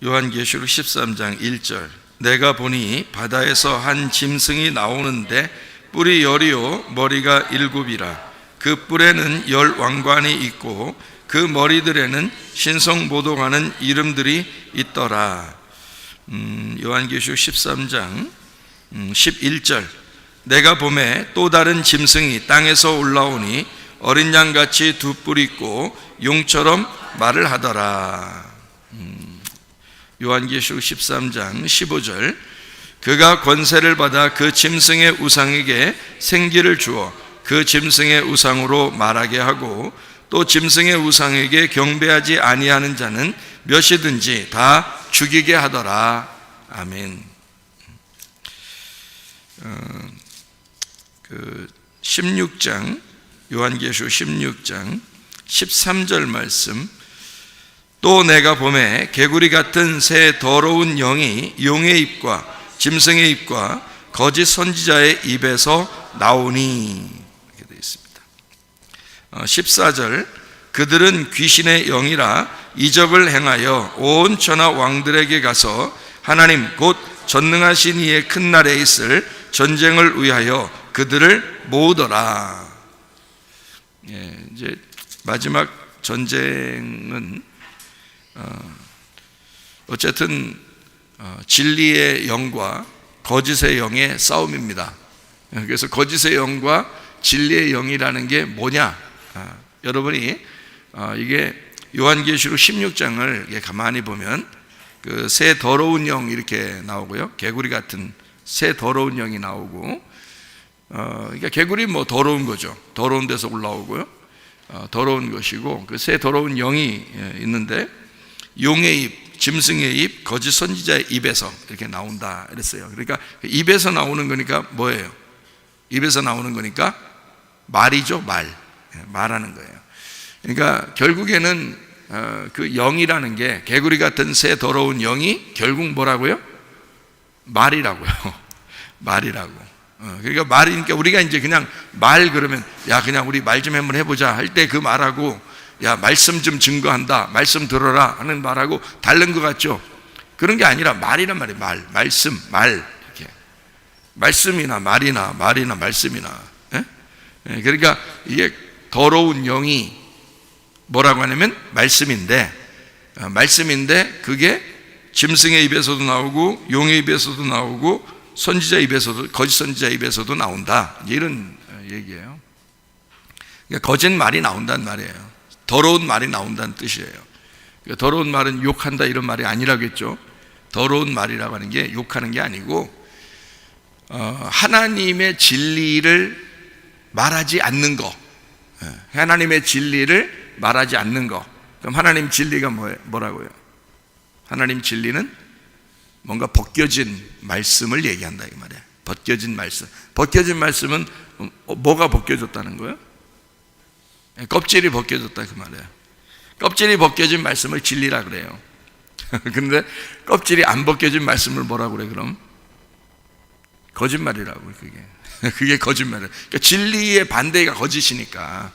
요한계시록 13장 1절. 내가 보니 바다에서 한 짐승이 나오는데 뿔이 10이요 머리가 7이라. 그 뿔에는 10 왕관이 있고 그 머리들에는 신성모독하는 이름들이 있더라. 요한계시록 13장 11절. 내가 보매 또 다른 짐승이 땅에서 올라오니 어린 양같이 두 뿔이 있고 용처럼 말을 하더라. 요한계시록 13장 15절. 그가 권세를 받아 그 짐승의 우상에게 생기를 주어 그 짐승의 우상으로 말하게 하고 또 짐승의 우상에게 경배하지 아니하는 자는 몇이든지 다 죽이게 하더라. 아멘. 16장 요한계시록 16장 13절 말씀. 또 내가 보매 개구리 같은 새 더러운 영이 용의 입과 짐승의 입과 거짓 선지자의 입에서 나오니. 이렇게 되어 있습니다. 14절. 그들은 귀신의 영이라 이적을 행하여 온 천하 왕들에게 가서 하나님 곧 전능하신 이의 큰 날에 있을 전쟁을 위하여 그들을 모으더라. 이제 마지막 전쟁은 어쨌든 진리의 영과 거짓의 영의 싸움입니다. 그래서 거짓의 영과 진리의 영이라는 게 뭐냐? 여러분이 이게 요한계시록 16장을 가만히 보면 그 새 더러운 영 이렇게 나오고요, 개구리 같은 새 더러운 영이 나오고, 그러니까 개구리 뭐 더러운 거죠. 더러운 데서 올라오고요, 더러운 것이고, 그 새 더러운 영이 있는데 용의 입, 짐승의 입, 거짓 선지자의 입에서 이렇게 나온다 이랬어요. 그러니까 입에서 나오는 거니까 뭐예요? 입에서 나오는 거니까 말이죠. 말하는 거예요. 그러니까 결국에는 그 영이라는 게, 개구리 같은 새 더러운 영이 결국 뭐라고요? 말이라고요. 말이라고. 그러니까 말이니까 우리가 이제 그냥 말 그러면 야 그냥 우리 말 좀 한번 해보자 할 때 그 말하고 야 말씀 좀 증거한다, 말씀 들어라 하는 말하고 다른 것 같죠? 그런 게 아니라 말이란 말이에요. 말씀, 이렇게 말씀이나 말이나 말씀이나. 그러니까 이게 더러운 영이 뭐라고 하냐면 말씀인데 그게 짐승의 입에서도 나오고 용의 입에서도 나오고 선지자 입에서도, 거짓 선지자 입에서도 나온다, 이런 얘기예요. 그러니까 거짓 말이 나온다는 말이에요. 더러운 말이 나온다는 뜻이에요. 그러니까 더러운 말은 욕한다 이런 말이 아니라겠죠. 더러운 말이라고 하는 게 욕하는 게 아니고 하나님의 진리를 말하지 않는 거, 하나님의 진리를 말하지 않는 거. 그럼 하나님 진리가 뭐라고요? 하나님 진리는 뭔가 벗겨진 말씀을 얘기한다 이 말이에요. 벗겨진 말씀. 벗겨진 말씀은 뭐가 벗겨졌다는 거예요? 껍질이 벗겨졌다 그 말이에요. 껍질이 벗겨진 말씀을 진리라 그래요. 그런데 껍질이 안 벗겨진 말씀을 뭐라고 그래? 그럼 거짓말이라고. 그게 거짓말이에요. 그러니까 진리의 반대가 거짓이니까.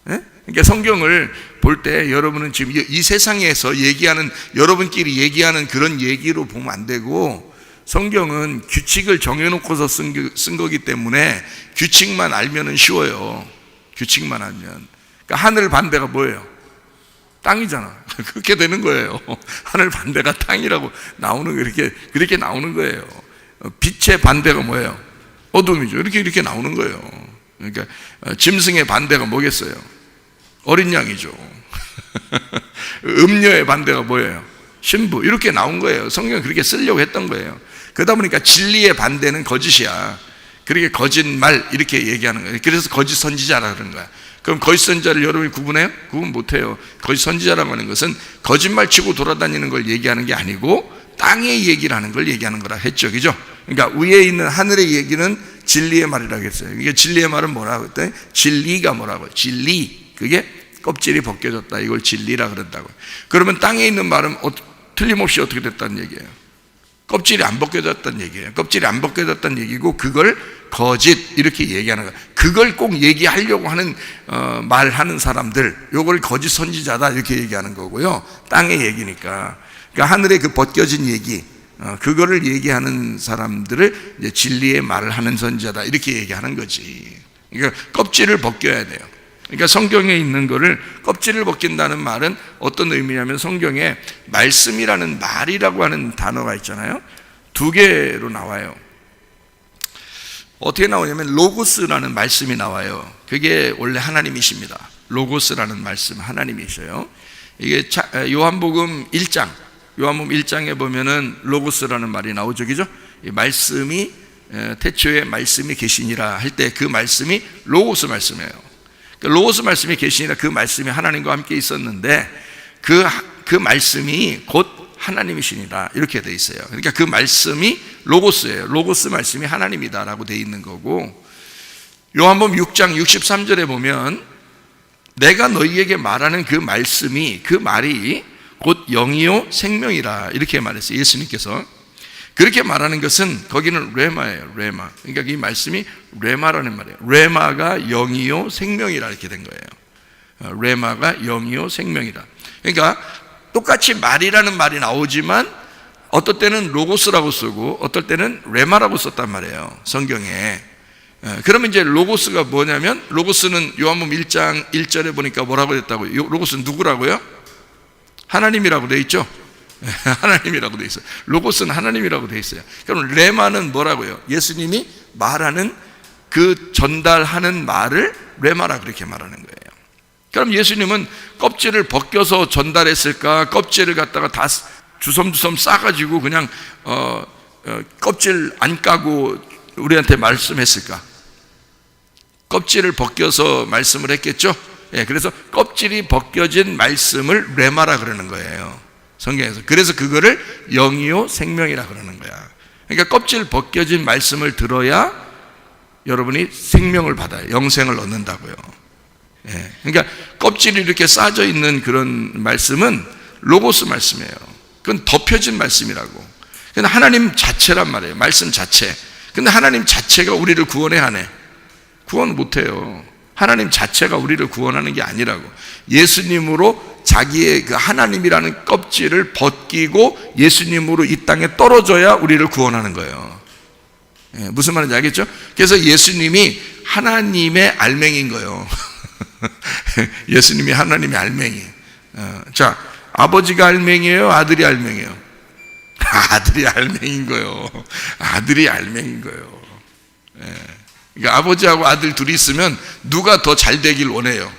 그러니까 성경을 볼 때 여러분은 지금 이 세상에서 얘기하는, 여러분끼리 얘기하는 그런 얘기로 보면 안 되고, 성경은 규칙을 정해놓고서 쓴 거기 때문에 규칙만 알면은 쉬워요. 규칙만 알면. 그러니까 하늘 반대가 뭐예요? 땅이잖아. 그렇게 되는 거예요. 하늘 반대가 땅이라고 나오는 거, 그렇게 나오는 거예요. 빛의 반대가 뭐예요? 어둠이죠. 이렇게 나오는 거예요. 그러니까 짐승의 반대가 뭐겠어요? 어린 양이죠. 음녀의 반대가 뭐예요? 신부. 이렇게 나온 거예요. 성경은 그렇게 쓰려고 했던 거예요. 그러다 보니까 진리의 반대는 거짓이야. 그렇게 거짓말 이렇게 얘기하는 거예요. 그래서 거짓 선지자라 그러는 거야. 그럼 거짓 선지자를 여러분이 구분해요? 구분 못해요. 거짓 선지자라고 하는 것은 거짓말 치고 돌아다니는 걸 얘기하는 게 아니고 땅의 얘기를 하는 걸 얘기하는 거라 했죠. 그죠? 그러니까 위에 있는 하늘의 얘기는 진리의 말이라고 했어요. 이게 진리의 말은 뭐라고 했더니 진리가 뭐라고 해요? 진리. 그게 껍질이 벗겨졌다, 이걸 진리라 그런다고. 그러면 땅에 있는 말은 틀림없이 어떻게 됐다는 얘기예요? 껍질이 안 벗겨졌다는 얘기예요. 껍질이 안 벗겨졌다는 얘기고, 그걸 거짓 이렇게 얘기하는 거예요. 그걸 꼭 얘기하려고 하는 말하는 사람들, 요걸 거짓 선지자다 이렇게 얘기하는 거고요. 땅의 얘기니까. 그러니까 하늘에 그 벗겨진 얘기, 그거를 얘기하는 사람들을 이제 진리의 말을 하는 선지자다 이렇게 얘기하는 거지. 그러니까 껍질을 벗겨야 돼요. 그러니까 성경에 있는 거를 껍질을 벗긴다는 말은 어떤 의미냐면, 성경에 말씀이라는 말이라고 하는 단어가 있잖아요. 두 개로 나와요. 어떻게 나오냐면 로고스라는 말씀이 나와요. 그게 원래 하나님이십니다. 로고스라는 말씀 하나님이셔요. 이게 요한복음 1장, 요한복음 1장에 보면은 로고스라는 말이 나오죠, 그죠? 이 말씀이 태초에 말씀이 계시니라 할 때 그 말씀이 로고스 말씀이에요. 로고스 말씀이 계시니라, 그 말씀이 하나님과 함께 있었는데 그 말씀이 곧 하나님이시니라 이렇게 돼 있어요. 그러니까 그 말씀이 로고스예요. 로고스 말씀이 하나님이다라고 돼 있는 거고, 요한복음 6장 63절에 보면 내가 너희에게 말하는 그 말씀이, 그 말이 곧 영이요 생명이라 이렇게 말했어요. 예수님께서 그렇게 말하는 것은, 거기는 레마예요. 레마. 그러니까 이 말씀이 레마라는 말이에요. 레마가 영이요 생명이라 이렇게 된 거예요. 레마가 영이요 생명이라. 그러니까 똑같이 말이라는 말이 나오지만 어떨 때는 로고스라고 쓰고 어떨 때는 레마라고 썼단 말이에요, 성경에. 그러면 이제 로고스가 뭐냐면, 로고스는 요한복음 1장 1절에 보니까 뭐라고 했다고요? 로고스는 누구라고요? 하나님이라고 돼 있죠? 하나님이라고 돼 있어요. 로고스는 하나님이라고 돼 있어요. 그럼 레마는 뭐라고요? 예수님이 말하는 그 전달하는 말을 레마라 그렇게 말하는 거예요. 그럼 예수님은 껍질을 벗겨서 전달했을까? 껍질을 갖다가 다 주섬주섬 싸가지고 그냥 껍질 안 까고 우리한테 말씀했을까? 껍질을 벗겨서 말씀을 했겠죠? 예, 그래서 껍질이 벗겨진 말씀을 레마라 그러는 거예요, 성경에서. 그래서 그거를 영이요 생명이라 그러는 거야. 그러니까 껍질 벗겨진 말씀을 들어야 여러분이 생명을 받아요. 영생을 얻는다고요. 예, 그러니까 껍질이 이렇게 싸져 있는 그런 말씀은 로고스 말씀이에요. 그건 덮여진 말씀이라고. 근데 하나님 자체란 말이에요, 말씀 자체. 근데 하나님 자체가 우리를 구원해 하네? 구원 못해요. 하나님 자체가 우리를 구원하는 게 아니라고. 예수님으로 자기의 그 하나님이라는 껍질을 벗기고 예수님으로 이 땅에 떨어져야 우리를 구원하는 거예요. 예, 무슨 말인지 알겠죠? 그래서 예수님이 하나님의 알맹이인 거예요. 예수님이 하나님의 알맹이. 자, 아버지가 알맹이에요, 아들이 알맹이에요? 아들이 알맹이인 거예요. 아들이 알맹이인 거예요. 예. 그러니까 아버지하고 아들 둘이 있으면 누가 더 잘 되길 원해요?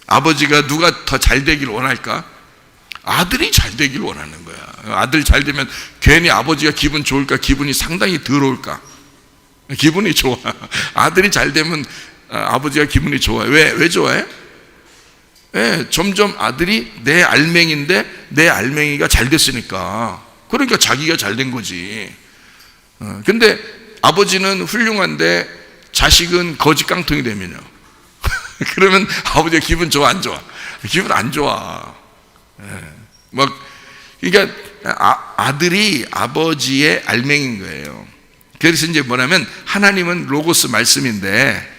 아버지가 누가 더 잘 되길 원할까? 아들이 잘 되길 원하는 거야. 아들 잘 되면 괜히 아버지가 기분 좋을까? 기분이 상당히 더러울까? 기분이 좋아. 아들이 잘 되면 아버지가 기분이 좋아요. 왜 좋아해? 예, 점점 아들이 내 알맹이인데 내 알맹이가 잘 됐으니까. 그러니까 자기가 잘 된 거지. 근데 아버지는 훌륭한데 자식은 거지 깡통이 되면요. 그러면 아버지가 기분 좋아, 안 좋아? 기분 안 좋아. 예. 그러니까 아들이 아버지의 알맹이인 거예요. 그래서 이제 뭐냐면, 하나님은 로고스 말씀인데,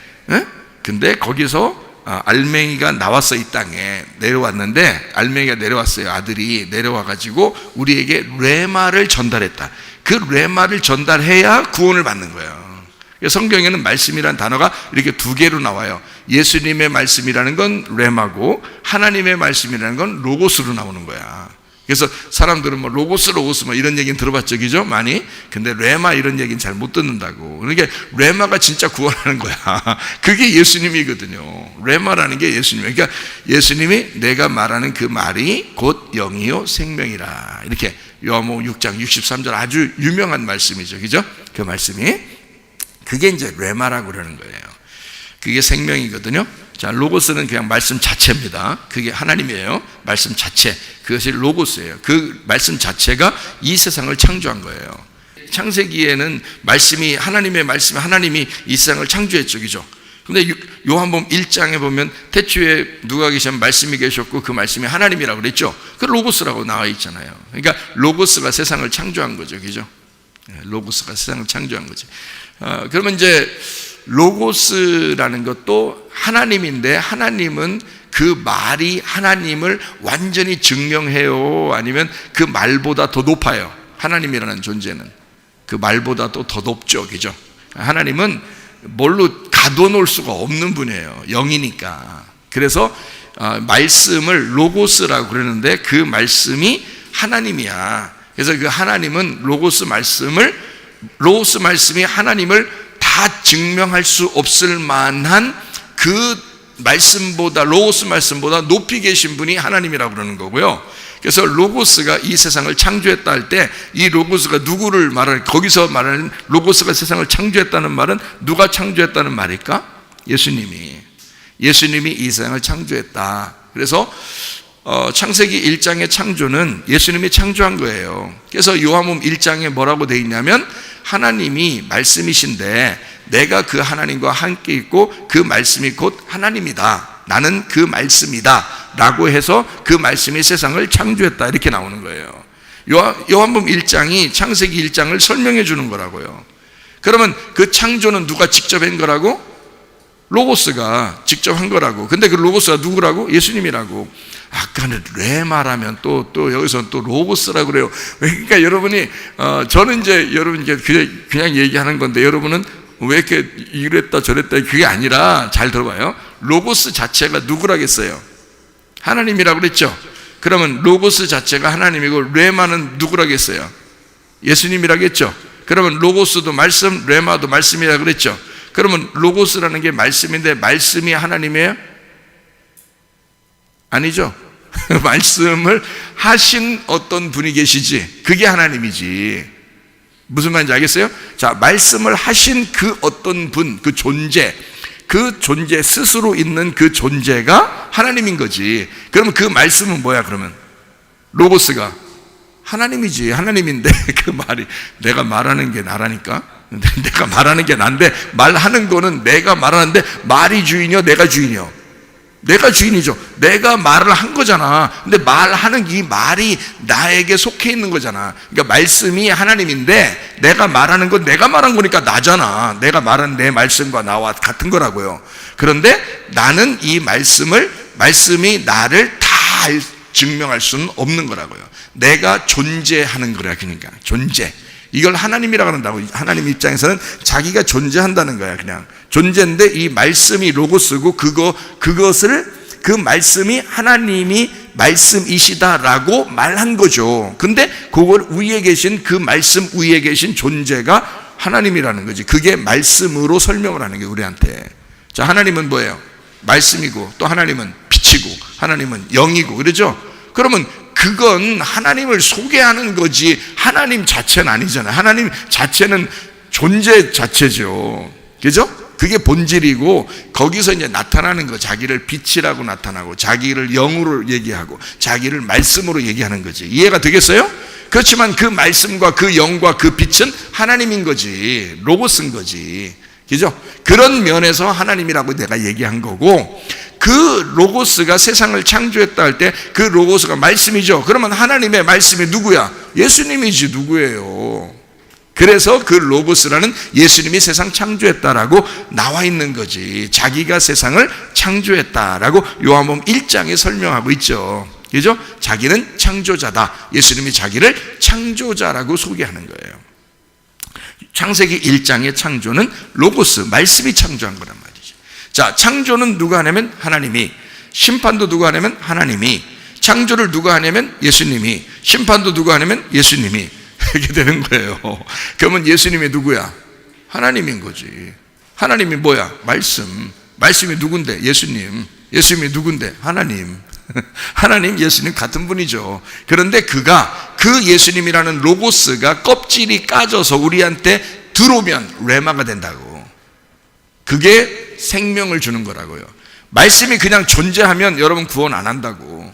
근데 거기서 알맹이가 나왔어. 이 땅에 내려왔는데, 알맹이가 내려왔어요. 아들이 내려와가지고 우리에게 레마를 전달했다. 그 레마를 전달해야 구원을 받는 거예요. 성경에는 말씀이라는 단어가 이렇게 두 개로 나와요. 예수님의 말씀이라는 건 레마고, 하나님의 말씀이라는 건 로고스로 나오는 거야. 그래서 사람들은 뭐 로고스 뭐 이런 얘기는 들어봤죠, 그죠? 많이. 근데 레마 이런 얘기는 잘 못 듣는다고. 그러니까 레마가 진짜 구원하는 거야. 그게 예수님이거든요. 레마라는 게 예수님이에요. 그러니까 예수님이 내가 말하는 그 말이 곧 영이요 생명이라, 이렇게 요한복음 6장 63절 아주 유명한 말씀이죠, 그죠? 그 말씀이, 그게 이제 레마라고 그러는 거예요. 그게 생명이거든요. 자, 로고스는 그냥 말씀 자체입니다. 그게 하나님이에요. 말씀 자체. 그것이 로고스예요. 그 말씀 자체가 이 세상을 창조한 거예요. 창세기에는 말씀이, 하나님의 말씀이, 하나님이 이 세상을 창조했죠, 그죠? 근데 요한복음 1장에 보면 태초에 누가 계시면 말씀이 계셨고 그 말씀이 하나님이라고 그랬죠. 그 로고스라고 나와 있잖아요. 그러니까 로고스가 세상을 창조한 거죠, 그죠? 로고스가 세상을 창조한 거죠. 그러면 이제 로고스라는 것도 하나님인데, 하나님은 그 말이 하나님을 완전히 증명해요? 아니면 그 말보다 더 높아요? 하나님이라는 존재는 그 말보다 또 더 높죠, 그죠? 하나님은 뭘로 가둬놓을 수가 없는 분이에요. 영이니까. 그래서 말씀을 로고스라고 그러는데 그 말씀이 하나님이야. 그래서 그 하나님은 로고스 말씀이 하나님을 다 증명할 수 없을 만한 그 말씀보다, 로고스 말씀보다 높이 계신 분이 하나님이라고 그러는 거고요. 그래서 로고스가 이 세상을 창조했다 할 때 이 로고스가 누구를 말하는, 거기서 말하는 로고스가 세상을 창조했다는 말은 누가 창조했다는 말일까? 예수님이 이 세상을 창조했다. 그래서 창세기 1장의 창조는 예수님이 창조한 거예요. 그래서 요한복음 1장에 뭐라고 되어 있냐면 하나님이 말씀이신데 내가 그 하나님과 함께 있고 그 말씀이 곧 하나님이다. 나는 그 말씀이다 라고 해서 그 말씀이 세상을 창조했다, 이렇게 나오는 거예요. 요한복음 1장이 창세기 1장을 설명해 주는 거라고요. 그러면 그 창조는 누가 직접 한 거라고? 로고스가 직접 한 거라고. 근데 그 로고스가 누구라고? 예수님이라고. 아까는 레마라면 또 여기서 또 로고스라고 그래요. 그러니까 여러분이 저는 이제 여러분 이제 그냥 얘기하는 건데 여러분은 왜 이렇게 이랬다 저랬다, 그게 아니라 잘 들어봐요. 로고스 자체가 누구라겠어요? 하나님이라고 그랬죠. 그러면 로고스 자체가 하나님이고 레마는 누구라겠어요? 예수님이라겠죠. 그러면 로고스도 말씀, 레마도 말씀이라고 그랬죠. 그러면 로고스라는 게 말씀인데 말씀이 하나님이에요? 아니죠. 말씀을 하신 어떤 분이 계시지, 그게 하나님이지. 무슨 말인지 알겠어요? 자, 말씀을 하신 그 어떤 분, 그 존재 스스로 있는 그 존재가 하나님인 거지. 그러면 그 말씀은 뭐야? 그러면 로고스가 하나님이지. 하나님인데 그 말이 내가 말하는 게 나라니까. 내가 말하는 게 난데, 말하는 거는 내가 말하는데 말이 주인이요, 내가 주인이요? 내가 주인이죠. 내가 말을 한 거잖아. 근데 말하는 이 말이 나에게 속해 있는 거잖아. 그러니까 말씀이 하나님인데 내가 말하는 건 내가 말한 거니까 나잖아. 내가 말한 내 말씀과 나와 같은 거라고요. 그런데 나는 이 말씀이 나를 다 증명할 수는 없는 거라고요. 내가 존재하는 거야. 그러니까 존재. 이걸 하나님이라고 한다고. 하나님 입장에서는 자기가 존재한다는 거야. 그냥 존재인데 이 말씀이 로고스고 그것을 그 말씀이 하나님이 말씀이시다라고 말한 거죠. 근데 그걸 위에 계신 그 말씀 위에 계신 존재가 하나님이라는 거지. 그게 말씀으로 설명을 하는 게 우리한테. 자, 하나님은 뭐예요? 말씀이고, 또 하나님은 빛이고, 하나님은 영이고, 그러죠? 그러면 그건 하나님을 소개하는 거지 하나님 자체는 아니잖아요. 하나님 자체는 존재 자체죠. 그죠? 그게 본질이고, 거기서 이제 나타나는 거, 자기를 빛이라고 나타나고, 자기를 영으로 얘기하고, 자기를 말씀으로 얘기하는 거지. 이해가 되겠어요? 그렇지만 그 말씀과 그 영과 그 빛은 하나님인 거지. 로고스인 거지. 그죠? 그런 면에서 하나님이라고 내가 얘기한 거고, 그 로고스가 세상을 창조했다 할 때 그 로고스가 말씀이죠. 그러면 하나님의 말씀이 누구야? 예수님이지 누구예요? 그래서 그 로고스라는 예수님이 세상 창조했다라고 나와 있는 거지. 자기가 세상을 창조했다라고 요한복음 1장에 설명하고 있죠. 그죠? 자기는 창조자다. 예수님이 자기를 창조자라고 소개하는 거예요. 창세기 1장의 창조는 로고스, 말씀이 창조한 거란 말이죠. 자, 창조는 누가 하냐면 하나님이, 심판도 누가 하냐면 하나님이, 창조를 누가 하냐면 예수님이, 심판도 누가 하냐면 예수님이, 이렇게 되는 거예요. 그러면 예수님이 누구야? 하나님인 거지. 하나님이 뭐야? 말씀이 누군데? 예수님이 누군데? 하나님. 하나님, 예수님 같은 분이죠. 그런데 그 예수님이라는 로고스가 껍질이 까져서 우리한테 들어오면 레마가 된다고. 그게 생명을 주는 거라고요. 말씀이 그냥 존재하면 여러분 구원 안 한다고.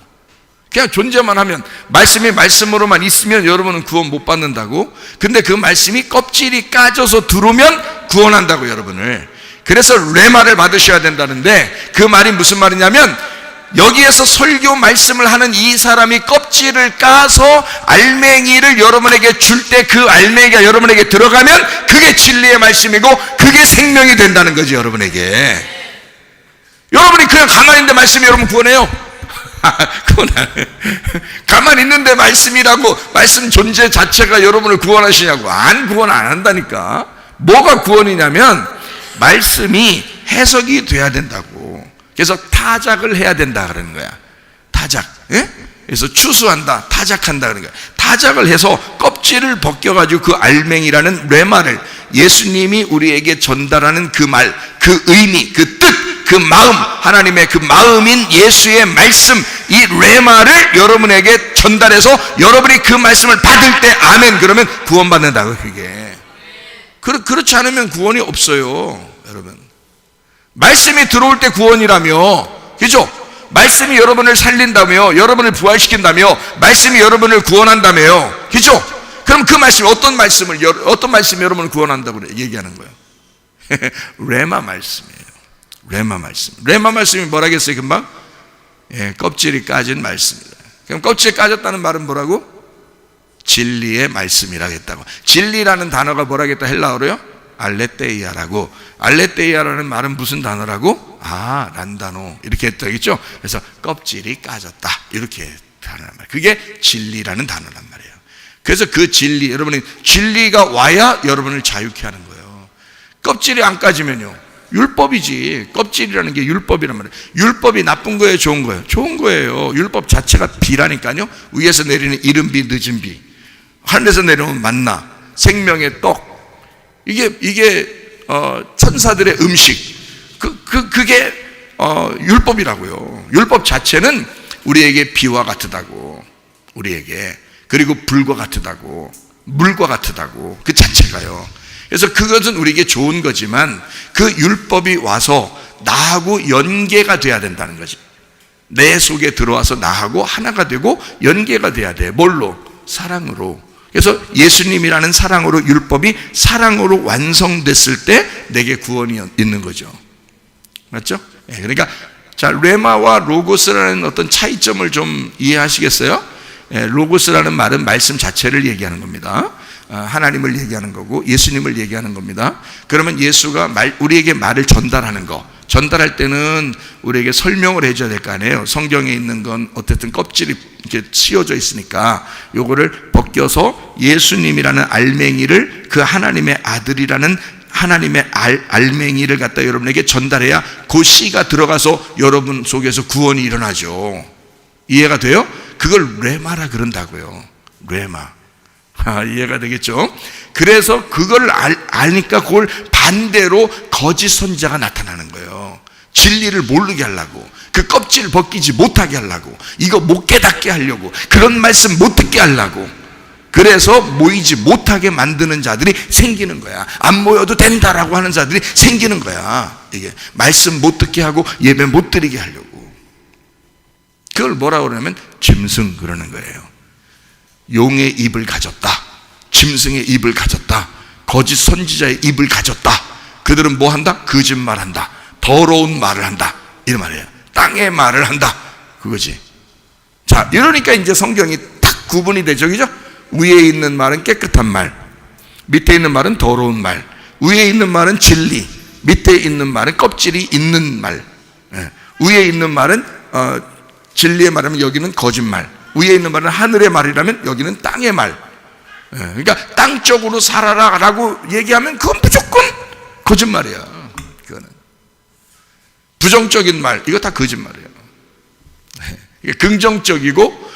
그냥 존재만 하면, 말씀이 말씀으로만 있으면 여러분은 구원 못 받는다고. 근데 그 말씀이 껍질이 까져서 들어오면 구원한다고, 여러분을. 그래서 레마를 받으셔야 된다는데, 그 말이 무슨 말이냐면, 여기에서 설교 말씀을 하는 이 사람이 껍질을 까서 알맹이를 여러분에게 줄 때 그 알맹이가 여러분에게 들어가면 그게 진리의 말씀이고 그게 생명이 된다는 거지, 여러분에게. 여러분이 그냥 가만히 있는데 말씀이 여러분 구원해요? 그건 가만히 있는데 말씀이라고, 말씀 존재 자체가 여러분을 구원하시냐고. 구원 안 한다니까. 뭐가 구원이냐면 말씀이 해석이 돼야 된다고. 그래서 타작을 해야 된다 그러는 거야. 타작. 예? 그래서 추수한다, 타작한다 그러는 거야. 타작을 해서 껍질을 벗겨가지고 그 알맹이라는 레마를, 예수님이 우리에게 전달하는 그 말, 그 의미, 그 뜻, 그 마음, 하나님의 그 마음인 예수의 말씀, 이 레마를 여러분에게 전달해서 여러분이 그 말씀을 받을 때 아멘 그러면 구원받는다고. 그게 그렇지 않으면 구원이 없어요. 여러분, 말씀이 들어올 때 구원이라며, 그죠? 말씀이 여러분을 살린다며, 여러분을 부활시킨다며, 말씀이 여러분을 구원한다며요, 그죠? 그럼 그 말씀이 어떤 말씀이 여러분을 구원한다고 얘기하는 거예요? 레마 말씀이에요. 레마 말씀. 레마 말씀이 뭐라겠어요? 금방 껍질이 까진 말씀이다. 그럼 껍질이 까졌다는 말은 뭐라고? 진리의 말씀이라겠다고. 진리라는 단어가 뭐라겠다? 헬라어로요? 알레테이아라고. 알레테이아라는 말은 무슨 단어라고? 란다노, 이렇게 했다겠죠. 그래서 껍질이 까졌다, 이렇게 단어란 말이에요. 그게 진리라는 단어란 말이에요. 그래서 그 진리, 여러분이 진리가 와야 여러분을 자유케 하는 거예요. 껍질이 안 까지면요, 율법이지. 껍질이라는 게 율법이란 말이에요. 율법이 나쁜 거예요, 좋은 거예요? 좋은 거예요. 율법 자체가 비라니까요. 위에서 내리는 이른 비, 늦은 비, 하늘에서 내려오는 만나, 생명의 떡, 이게 천사들의 음식, 그게 율법이라고요. 율법 자체는 우리에게 비와 같다고, 우리에게. 그리고 불과 같다고, 물과 같다고, 그 자체가요. 그래서 그것은 우리에게 좋은 거지만 그 율법이 와서 나하고 연계가 돼야 된다는 거지. 내 속에 들어와서 나하고 하나가 되고 연계가 돼야 돼. 뭘로? 사랑으로. 그래서 예수님이라는 사랑으로, 율법이 사랑으로 완성됐을 때 내게 구원이 있는 거죠. 맞죠? 그러니까 자, 레마와 로고스라는 어떤 차이점을 좀 이해하시겠어요? 로고스라는 말은 말씀 자체를 얘기하는 겁니다. 하나님을 얘기하는 거고 예수님을 얘기하는 겁니다. 그러면 예수가 우리에게 말을 전달하는 거, 전달할 때는 우리에게 설명을 해줘야 될 거 아니에요. 성경에 있는 건 어쨌든 껍질이 이렇게 씌워져 있으니까 요거를 벗겨서 예수님이라는 알맹이를, 그 하나님의 아들이라는 하나님의 알맹이를 갖다 여러분에게 전달해야 그 씨가 들어가서 여러분 속에서 구원이 일어나죠. 이해가 돼요? 그걸 레마라 그런다고요. 레마. 이해가 되겠죠? 그래서 그걸 아니까 그걸 반대로 거짓 선지자가 나타나는 거예요. 진리를 모르게 하려고, 그 껍질을 벗기지 못하게 하려고, 이거 못 깨닫게 하려고, 그런 말씀 못 듣게 하려고, 그래서 모이지 못하게 만드는 자들이 생기는 거야. 안 모여도 된다라고 하는 자들이 생기는 거야. 이게 말씀 못 듣게 하고 예배 못 드리게 하려고. 그걸 뭐라고 그러냐면 짐승 그러는 거예요. 용의 입을 가졌다, 짐승의 입을 가졌다, 거짓 선지자의 입을 가졌다. 그들은 뭐 한다? 거짓말한다, 더러운 말을 한다, 이런 말이에요. 땅의 말을 한다, 그거지. 자, 이러니까 이제 성경이 딱 구분이 되죠, 그죠? 위에 있는 말은 깨끗한 말, 밑에 있는 말은 더러운 말. 위에 있는 말은 진리, 밑에 있는 말은 껍질이 있는 말. 위에 있는 말은 진리의 말이라면 여기는 거짓말, 위에 있는 말은 하늘의 말이라면 여기는 땅의 말. 그러니까 땅적으로 살아라 라고 얘기하면 그건 무조건 거짓말이야. 그거는 부정적인 말, 이거 다 거짓말이에요. 긍정적이고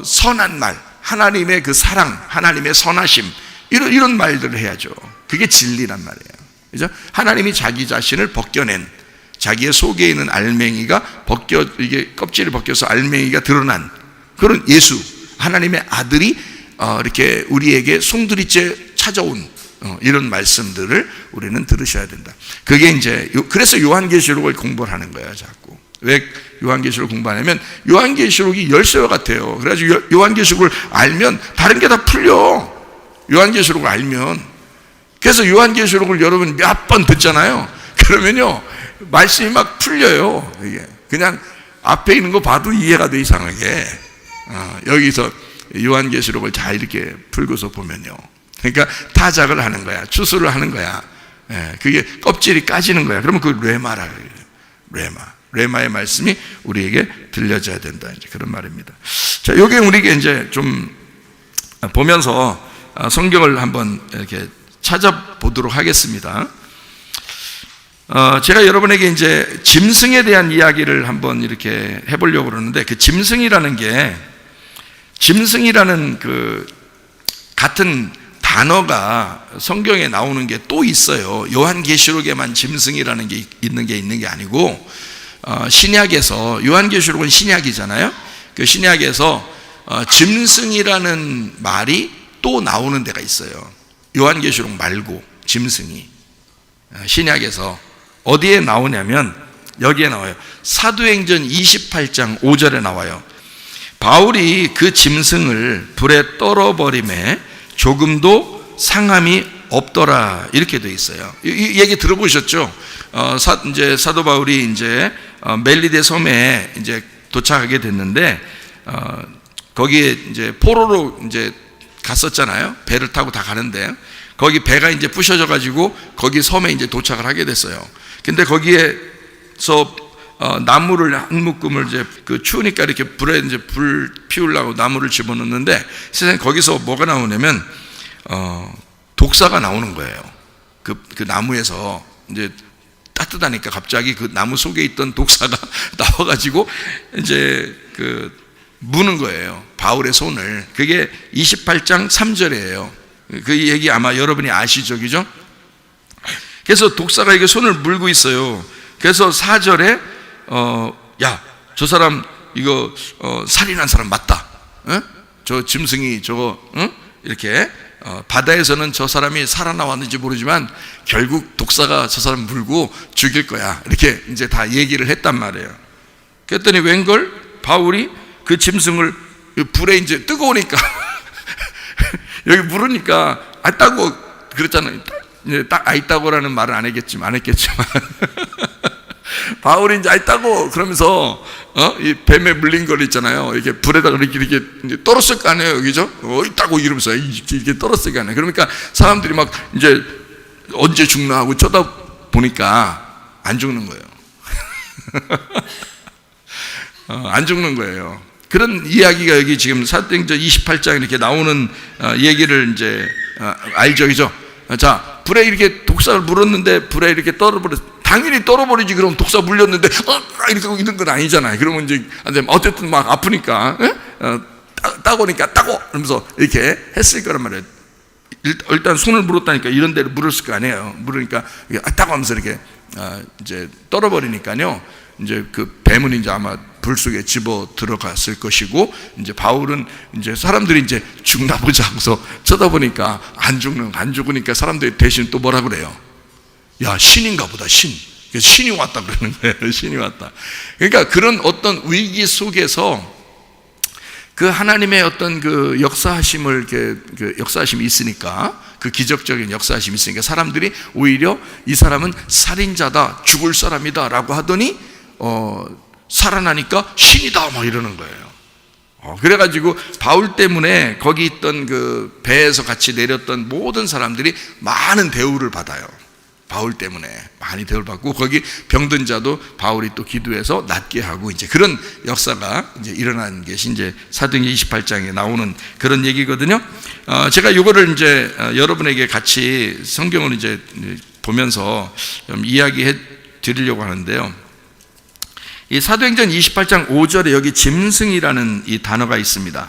선한 말, 하나님의 그 사랑, 하나님의 선하심, 이런 말들을 해야죠. 그게 진리란 말이에요. 그죠? 하나님이 자기 자신을 벗겨낸, 자기의 속에 있는 알맹이가 이게 껍질을 벗겨서 알맹이가 드러난 그런 예수, 하나님의 아들이 이렇게 우리에게 송두리째 찾아온 이런 말씀들을 우리는 들으셔야 된다. 그게 이제 그래서 요한계시록을 공부를 하는 거예요. 자꾸. 왜 요한계시록을 공부하냐면 요한계시록이 열쇠와 같아요. 그래가지고 요한계시록을 알면 다른 게 다 풀려. 요한계시록을 알면. 그래서 요한계시록을 여러분 몇 번 듣잖아요. 그러면요 말씀이 막 풀려요. 이게 그냥 앞에 있는 거 봐도 이해가 돼, 이상하게. 여기서 요한계시록을 잘 이렇게 풀고서 보면요, 그러니까 타작을 하는 거야, 추수를 하는 거야. 그게 껍질이 까지는 거야. 그러면 그 레마라 그래요. 레마의 말씀이 우리에게 들려져야 된다. 이제 그런 말입니다. 자, 요게 우리에게 이제 좀 보면서 성경을 한번 이렇게 찾아보도록 하겠습니다. 제가 여러분에게 이제 짐승에 대한 이야기를 한번 이렇게 해보려고 그러는데, 그 짐승이라는 그 같은 단어가 성경에 나오는 게 또 있어요. 요한계시록에만 짐승이라는 게 있는 게 아니고, 신약에서, 요한계시록은 신약이잖아요. 그 신약에서 짐승이라는 말이 또 나오는 데가 있어요. 요한계시록 말고 짐승이 신약에서 어디에 나오냐면 여기에 나와요. 사도행전 28장 5절에 나와요. 바울이 그 짐승을 불에 떨어버림에 조금도 상함이 없더라, 이렇게 되어 있어요. 이 얘기 들어보셨죠? 이제 사도 바울이 이제 멜리데 섬에 이제 도착하게 됐는데, 거기에 이제 포로로 이제 갔었잖아요. 배를 타고 다 가는데, 거기 배가 이제 부셔져 가지고 거기 섬에 이제 도착을 하게 됐어요. 근데 거기에서 나무를 한 묶음을 이제 그 추우니까 이렇게 불에 이제 불 피우려고 나무를 집어넣는데, 세상에 거기서 뭐가 나오냐면 독사가 나오는 거예요. 그 나무에서 이제 따뜻하니까 갑자기 그 나무 속에 있던 독사가 나와가지고 이제 그 무는 거예요, 바울의 손을. 그게 28장 3절이에요. 그 얘기 아마 여러분이 아시죠, 그죠? 그래서 독사가 이게 손을 물고 있어요. 그래서 4절에 야, 저 사람 이거 살인한 사람 맞다. 저 짐승이 저거 이렇게 바다에서는 저 사람이 살아나왔는지 모르지만 결국 독사가 저 사람 물고 죽일 거야, 이렇게 이제 다 얘기를 했단 말이에요. 그랬더니 웬걸 바울이 그 짐승을 불에 이제 뜨거우니까 여기 물으니까 있다고 그랬잖아요. 딱 있다고라는 말은 안 했겠지만 바울이 이제 있다고 그러면서 이 뱀에 물린 걸 있잖아요. 이렇게 불에다가 이렇게 떨었을 거 아니에요, 그죠? 있다고 이러면서 이렇게 떨었을 거 아니에요. 그러니까 사람들이 막 이제 언제 죽나 하고 쳐다보니까 안 죽는 거예요. 안 죽는 거예요. 그런 이야기가 여기 지금 사도행전 28장 이렇게 나오는 얘기를 이제 알죠, 그죠? 자, 불에 이렇게 독사를 물었는데 불에 이렇게 당연히 떨어버리지. 그럼 독사 물렸는데 이렇게 하고 있는 건 아니잖아요. 그러면 이제 어쨌든 막 아프니까 따고니까 따고 그러면서 이렇게 했을 거란 말이에요. 일단 손을 물었다니까 이런 데를 물었을 거 아니에요. 물으니까 따고 하면서 이렇게 이제 떨어버리니까요. 이제 그 뱀은 이제 아마 불 속에 집어 들어갔을 것이고, 이제 바울은 이제 사람들이 이제 죽나 보자 하고서 쳐다보니까 안 죽으니까 사람들이 대신 또 뭐라 그래요? 야, 신인가 보다, 신이 왔다 그러는 거예요. 신이 왔다. 그러니까 그런 어떤 위기 속에서 그 하나님의 어떤 그 역사하심을 그 역사하심이 있으니까, 그 기적적인 역사하심이 있으니까 사람들이 오히려 이 사람은 살인자다, 죽을 사람이다 라고 하더니 살아나니까 신이다 막 이러는 거예요. 그래가지고 바울 때문에 거기 있던 그 배에서 같이 내렸던 모든 사람들이 많은 대우를 받아요. 바울 때문에 많이 대우를 받고, 거기 병든 자도 바울이 또 기도해서 낫게 하고, 이제 그런 역사가 이제 일어난 것이 이제 사도행전 28장에 나오는 그런 얘기거든요. 제가 이거를 이제 여러분에게 같이 성경을 이제 보면서 좀 이야기해 드리려고 하는데요. 이 사도행전 28장 5절에 여기 짐승이라는 이 단어가 있습니다.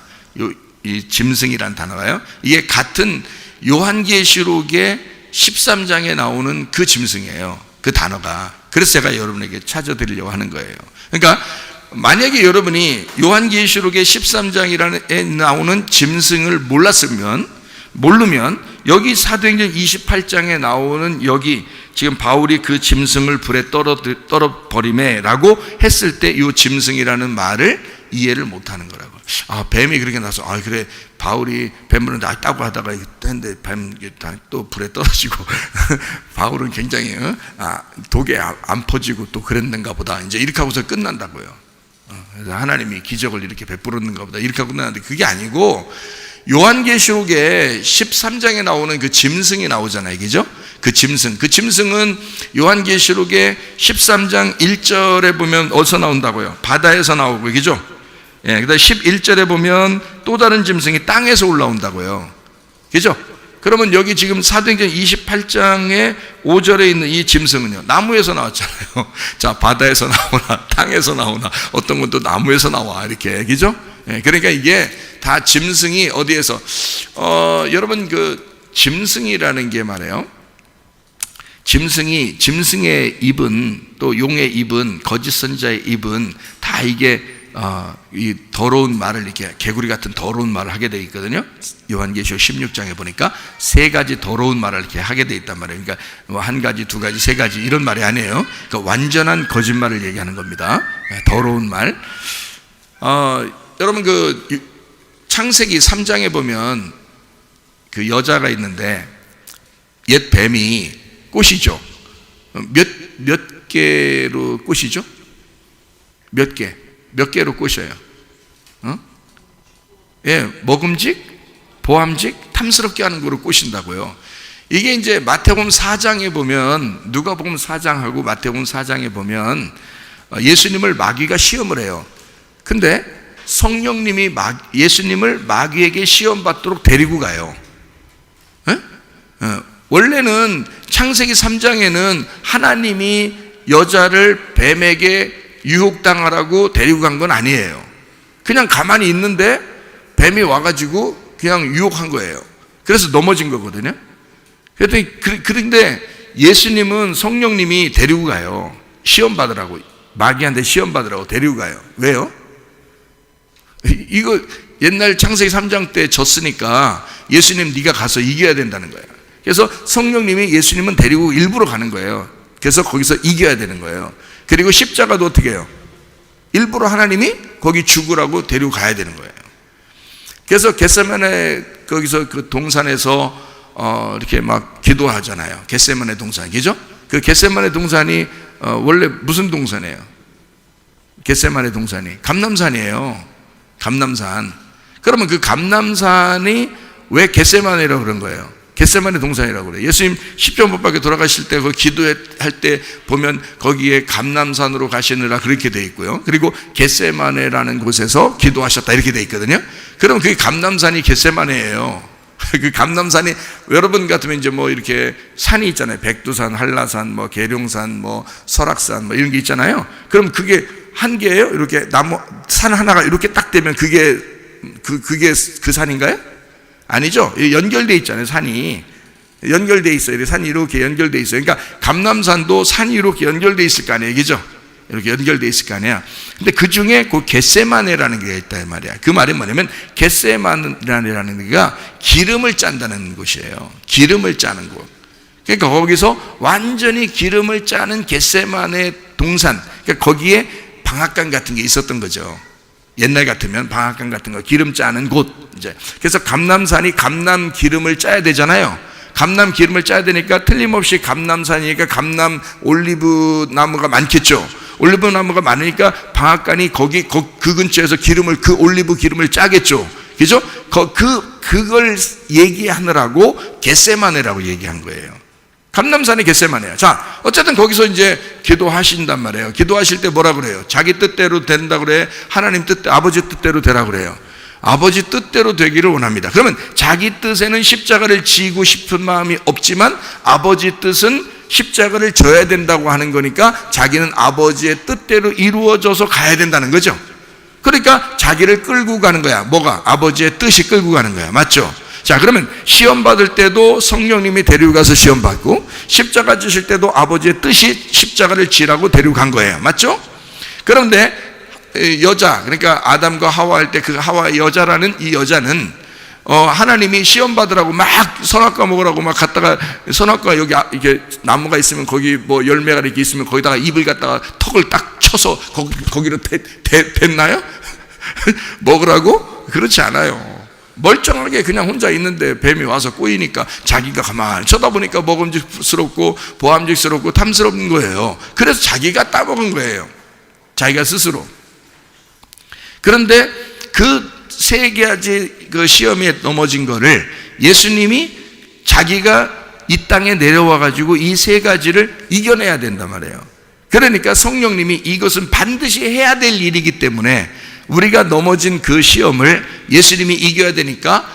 이 짐승이라는 단어가요, 이게 같은 요한계시록의 13장에 나오는 그 짐승이에요, 그 단어가. 그래서 제가 여러분에게 찾아드리려고 하는 거예요. 그러니까 만약에 여러분이 요한계시록의 13장에 나오는 짐승을 모르면 여기 사도행전 28장에 나오는 여기 지금 바울이 그 짐승을 불에 떨어버리매 라고 했을 때 이 짐승이라는 말을 이해를 못하는 거라고. 뱀이 그렇게 나서 그래, 바울이 뱀을 낫다고 하다가 했는데 뱀 또 불에 떨어지고 바울은 굉장히 독에 안 퍼지고 또 그랬는가 보다, 이제 이렇게 하고서 끝난다고요. 그래서 하나님이 기적을 이렇게 베풀었는가 보다 이렇게 하고 끝나는데, 그게 아니고 요한계시록에 13장에 나오는 그 짐승이 나오잖아요, 그죠? 그 그 짐승은 요한계시록의 13장 1절에 보면 어디서 나온다고요? 바다에서 나오고, 그죠? 예, 그다음 11절에 보면 또 다른 짐승이 땅에서 올라온다고요. 그죠? 그러면 여기 지금 사도행전 28장의 5절에 있는 이 짐승은요, 나무에서 나왔잖아요. 자, 바다에서 나오나 땅에서 나오나 어떤 건 또 나무에서 나와, 이렇게. 그죠? 예, 그러니까 이게 다 짐승이 어디에서 여러분 그 짐승이라는 게 말이에요, 짐승의 입은, 또 용의 입은, 거짓 선자의 입은 다 이게 이 더러운 말을, 이렇게 개구리 같은 더러운 말을 하게 되어 있거든요. 요한계시록 16장에 보니까 세 가지 더러운 말을 이렇게 하게 되어 있단 말이에요. 그러니까 뭐 한 가지, 두 가지, 세 가지 이런 말이 아니에요. 그러니까 완전한 거짓말을 얘기하는 겁니다. 더러운 말. 여러분 그 창세기 3장에 보면 그 여자가 있는데 옛 뱀이 꼬시죠. 몇 개로 꼬시죠? 몇 개로 꼬셔요? 예, 먹음직, 보암직, 탐스럽게 하는 거로 꼬신다고요. 이게 이제 마태복음 4장에 보면, 누가복음 4장하고 마태복음 4장에 보면 예수님을 마귀가 시험을 해요. 근데 성령님이 예수님을 마귀에게 시험받도록 데리고 가요. 예? 원래는 창세기 3장에는 하나님이 여자를 뱀에게 유혹당하라고 데리고 간 건 아니에요. 그냥 가만히 있는데 뱀이 와가지고 그냥 유혹한 거예요. 그래서 넘어진 거거든요. 그런데 예수님은 성령님이 데리고 가요. 시험 받으라고, 마귀한테 시험 받으라고 데리고 가요. 왜요? 이거 옛날 창세기 3장 때 졌으니까 예수님 네가 가서 이겨야 된다는 거예요. 그래서 성령님이 예수님은 데리고 일부러 가는 거예요. 그래서 거기서 이겨야 되는 거예요. 그리고 십자가도 어떻게 해요? 일부러 하나님이 거기 죽으라고 데리고 가야 되는 거예요. 그래서 겟세마네 거기서 그 동산에서 이렇게 막 기도하잖아요. 겟세마네 동산, 그죠? 그 겟세마네 동산이 원래 무슨 동산이에요? 겟세마네 동산이 감람산이에요. 감람산. 그러면 그 감람산이 왜 겟세마네라고 그런 거예요? 겟세마네 동산이라고 그래요. 예수님 십자가 못 박혀 돌아가실 때 그 기도할 때 보면 거기에 감람산으로 가시느라 그렇게 돼 있고요. 그리고 겟세마네라는 곳에서 기도하셨다 이렇게 돼 있거든요. 그럼 그게 감람산이 겟세마네예요. 그 감람산이 여러분 같으면 이제 뭐 이렇게 산이 있잖아요. 백두산, 한라산, 뭐 계룡산, 뭐 설악산, 뭐 이런 게 있잖아요. 그럼 그게 한 개예요. 이렇게 나무 산 하나가 이렇게 딱 되면 그게 그 산인가요? 아니죠. 연결돼 있잖아요. 산이 연결돼 있어요. 산이 이렇게 연결돼 있어요. 그러니까 감람산도 산이 이렇게 연결돼 있을 거 아니에요, 그죠? 이렇게 연결돼 있을 거 아니야. 근데 그 중에 그 겟세마네라는 게 있다 이 말이야. 그 말이 뭐냐면 겟세마네라는 데가 기름을 짠다는 곳이에요. 기름을 짜는 곳. 그러니까 거기서 완전히 기름을 짜는 겟세마네 동산. 그러니까 거기에 방앗간 같은 게 있었던 거죠. 옛날 같으면 방앗간 같은 거 기름 짜는 곳. 이제 그래서 감람산이 감람 기름을 짜야 되잖아요. 감람 기름을 짜야 되니까 틀림없이 감람산이니까 감람 올리브 나무가 많겠죠. 올리브 나무가 많으니까 방앗간이 거기 그 근처에서 그 올리브 기름을 짜겠죠. 그죠? 그걸 얘기하느라고 겟세마네라고 얘기한 거예요. 감람산이 겟세마네야. 자, 어쨌든 거기서 이제 기도하신단 말이에요. 기도하실 때 뭐라 그래요? 자기 뜻대로 된다 그래? 하나님 아버지 뜻대로 되라 그래요? 아버지 뜻대로 되기를 원합니다. 그러면 자기 뜻에는 십자가를 지고 싶은 마음이 없지만 아버지 뜻은 십자가를 져야 된다고 하는 거니까 자기는 아버지의 뜻대로 이루어져서 가야 된다는 거죠. 그러니까 자기를 끌고 가는 거야. 뭐가? 아버지의 뜻이 끌고 가는 거야. 맞죠? 자, 그러면 시험 받을 때도 성령님이 데리고 가서 시험 받고, 십자가 지실 때도 아버지의 뜻이 십자가를 지라고 데리고 간 거예요. 맞죠? 그런데 여자, 그러니까 아담과 하와 할 때 그 하와 여자라는 이 여자는 하나님이 시험 받으라고 막 선악과 먹으라고 막 갔다가, 선악과 여기 이렇게 나무가 있으면 거기 뭐 열매가 이렇게 있으면 거기다가 입을 갖다가 턱을 딱 쳐서 거기로 댔나요? 먹으라고? 그렇지 않아요. 멀쩡하게 그냥 혼자 있는데 뱀이 와서 꼬이니까 자기가 가만히 쳐다보니까 먹음직스럽고 보암직스럽고 탐스러운 거예요. 그래서 자기가 따먹은 거예요. 자기가 스스로. 그런데 그 세 가지 그 시험에 넘어진 거를 예수님이 자기가 이 땅에 내려와 가지고 이 세 가지를 이겨내야 된단 말이에요. 그러니까 성령님이 이것은 반드시 해야 될 일이기 때문에 우리가 넘어진 그 시험을 예수님이 이겨야 되니까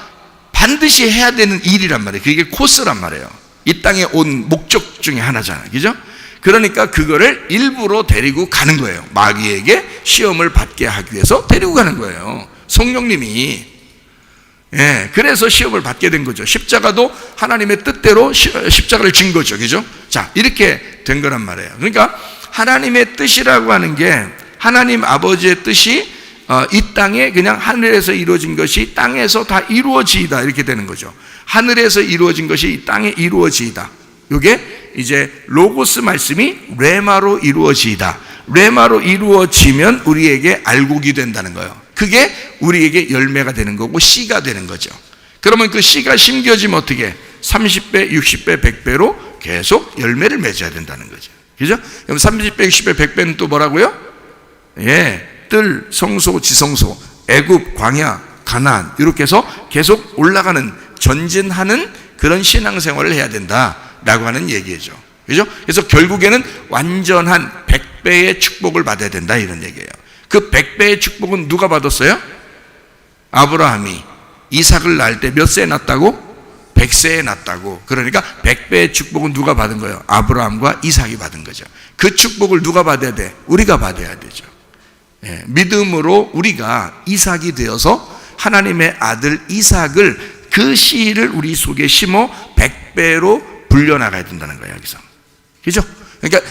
반드시 해야 되는 일이란 말이에요. 그게 코스란 말이에요. 이 땅에 온 목적 중에 하나잖아요. 그죠? 그러니까 그거를 일부러 데리고 가는 거예요. 마귀에게 시험을 받게 하기 위해서 데리고 가는 거예요. 성령님이. 예, 그래서 시험을 받게 된 거죠. 십자가도 하나님의 뜻대로 십자가를 진 거죠. 그죠? 자, 이렇게 된 거란 말이에요. 그러니까 하나님의 뜻이라고 하는 게 하나님 아버지의 뜻이 이 땅에 그냥 하늘에서 이루어진 것이 땅에서 다 이루어지이다 이렇게 되는 거죠. 하늘에서 이루어진 것이 이 땅에 이루어지이다. 이게 이제 로고스 말씀이 레마로 이루어지이다. 레마로 이루어지면 우리에게 알곡이 된다는 거예요. 그게 우리에게 열매가 되는 거고 씨가 되는 거죠. 그러면 그 씨가 심겨지면 어떻게 30배, 60배, 100배로 계속 열매를 맺어야 된다는 거죠. 그죠? 그럼 30배, 60배, 100배는 또 뭐라고요? 예, 뜰, 성소, 지성소, 애굽, 광야, 가나안 이렇게 해서 계속 올라가는 전진하는 그런 신앙생활을 해야 된다라고 하는 얘기죠. 그죠? 그래서 결국에는 완전한 100배의 축복을 받아야 된다 이런 얘기예요. 그 100배의 축복은 누가 받았어요? 아브라함이 이삭을 낳을 때 몇 세에 낳았다고? 100세에 낳았다고. 그러니까 100배의 축복은 누가 받은 거예요? 아브라함과 이삭이 받은 거죠. 그 축복을 누가 받아야 돼? 우리가 받아야 되죠. 예, 믿음으로 우리가 이삭이 되어서 하나님의 아들 이삭을 그 씨를 우리 속에 심어 100배로 불려나가야 된다는 거예요. 여기서. 그죠? 그러니까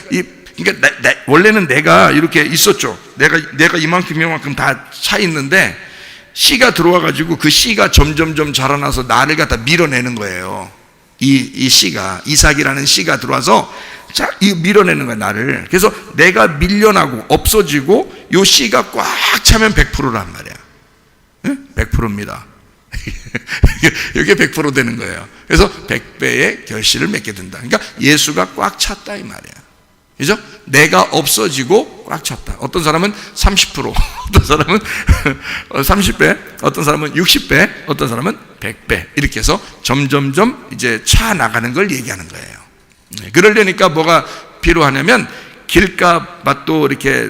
원래는 내가 이렇게 있었죠. 내가 이만큼 다 차 있는데 씨가 들어와 가지고 그 씨가 점점점 자라나서 나를 갖다 밀어내는 거예요. 이 씨가, 이삭이라는 씨가 들어와서 밀어내는 거야, 나를. 그래서 내가 밀려나고 없어지고 요 씨가 꽉 차면 100%란 말이야. 응? 100%입니다. 이게 100% 되는 거예요. 그래서 100배의 결실을 맺게 된다. 그러니까 예수가 꽉 찼다 이 말이야. 그죠? 내가 없어지고 꽉 찼다. 어떤 사람은 30%, 어떤 사람은 30배, 어떤 사람은 60배, 어떤 사람은 100배. 이렇게 해서 점점점 이제 차 나가는 걸 얘기하는 거예요. 그러려니까 뭐가 필요하냐면 길가밭도 이렇게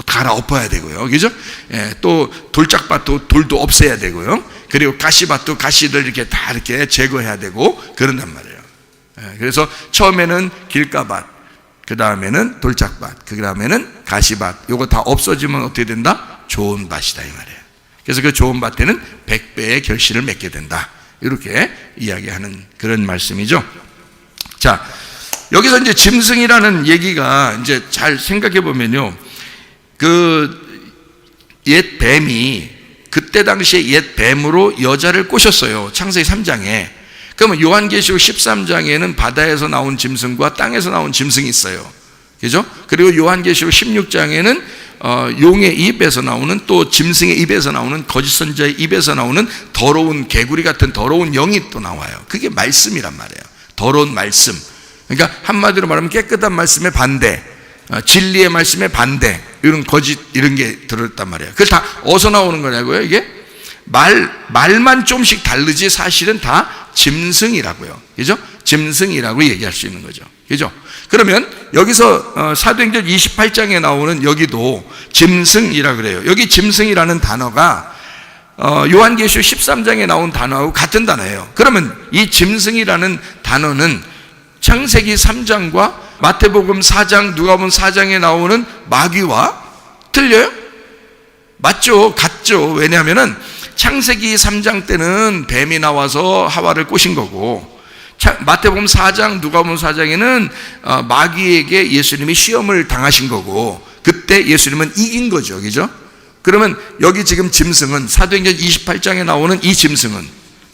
갈아엎어야 되고요. 그죠? 예, 또 돌짝밭도 돌도 없애야 되고요. 그리고 가시밭도 가시를 이렇게 다 이렇게 제거해야 되고 그런단 말이에요. 예, 그래서 처음에는 길가밭, 그 다음에는 돌짝밭, 그 다음에는 가시밭. 요거 다 없어지면 어떻게 된다? 좋은 밭이다 이 말이에요. 그래서 그 좋은 밭에는 100배의 결실을 맺게 된다. 이렇게 이야기하는 그런 말씀이죠. 자, 여기서 이제 짐승이라는 얘기가 이제 잘 생각해 보면요, 그 옛 뱀이 그때 당시에 옛 뱀으로 여자를 꼬셨어요. 창세기 3장에. 그러면 요한계시록 13장에는 바다에서 나온 짐승과 땅에서 나온 짐승이 있어요. 그죠? 그리고 요한계시록 16장에는 용의 입에서 나오는, 또 짐승의 입에서 나오는, 거짓 선지자의 입에서 나오는 더러운 개구리 같은 더러운 영이 또 나와요. 그게 말씀이란 말이에요. 더러운 말씀. 그러니까 한마디로 말하면 깨끗한 말씀의 반대, 진리의 말씀의 반대, 이런 거짓 이런 게 들었단 말이에요. 그게 다 어디서 나오는 거냐고요? 이게 말만 좀씩 다르지 사실은 다 짐승이라고요. 그죠? 짐승이라고 얘기할 수 있는 거죠. 그죠? 그러면 여기서 사도행전 28장에 나오는 여기도 짐승이라 그래요. 여기 짐승이라는 단어가 요한계시록 13장에 나온 단어하고 같은 단어예요. 그러면 이 짐승이라는 단어는 창세기 3장과 마태복음 4장, 누가복음 4장에 나오는 마귀와 틀려요? 맞죠? 같죠? 왜냐하면은 창세기 3장 때는 뱀이 나와서 하와를 꼬신 거고, 마태복음 4장, 누가복음 4장에는 마귀에게 예수님이 시험을 당하신 거고, 그때 예수님은 이긴 거죠. 그죠? 그러면 여기 지금 짐승은, 사도행전 28장에 나오는 이 짐승은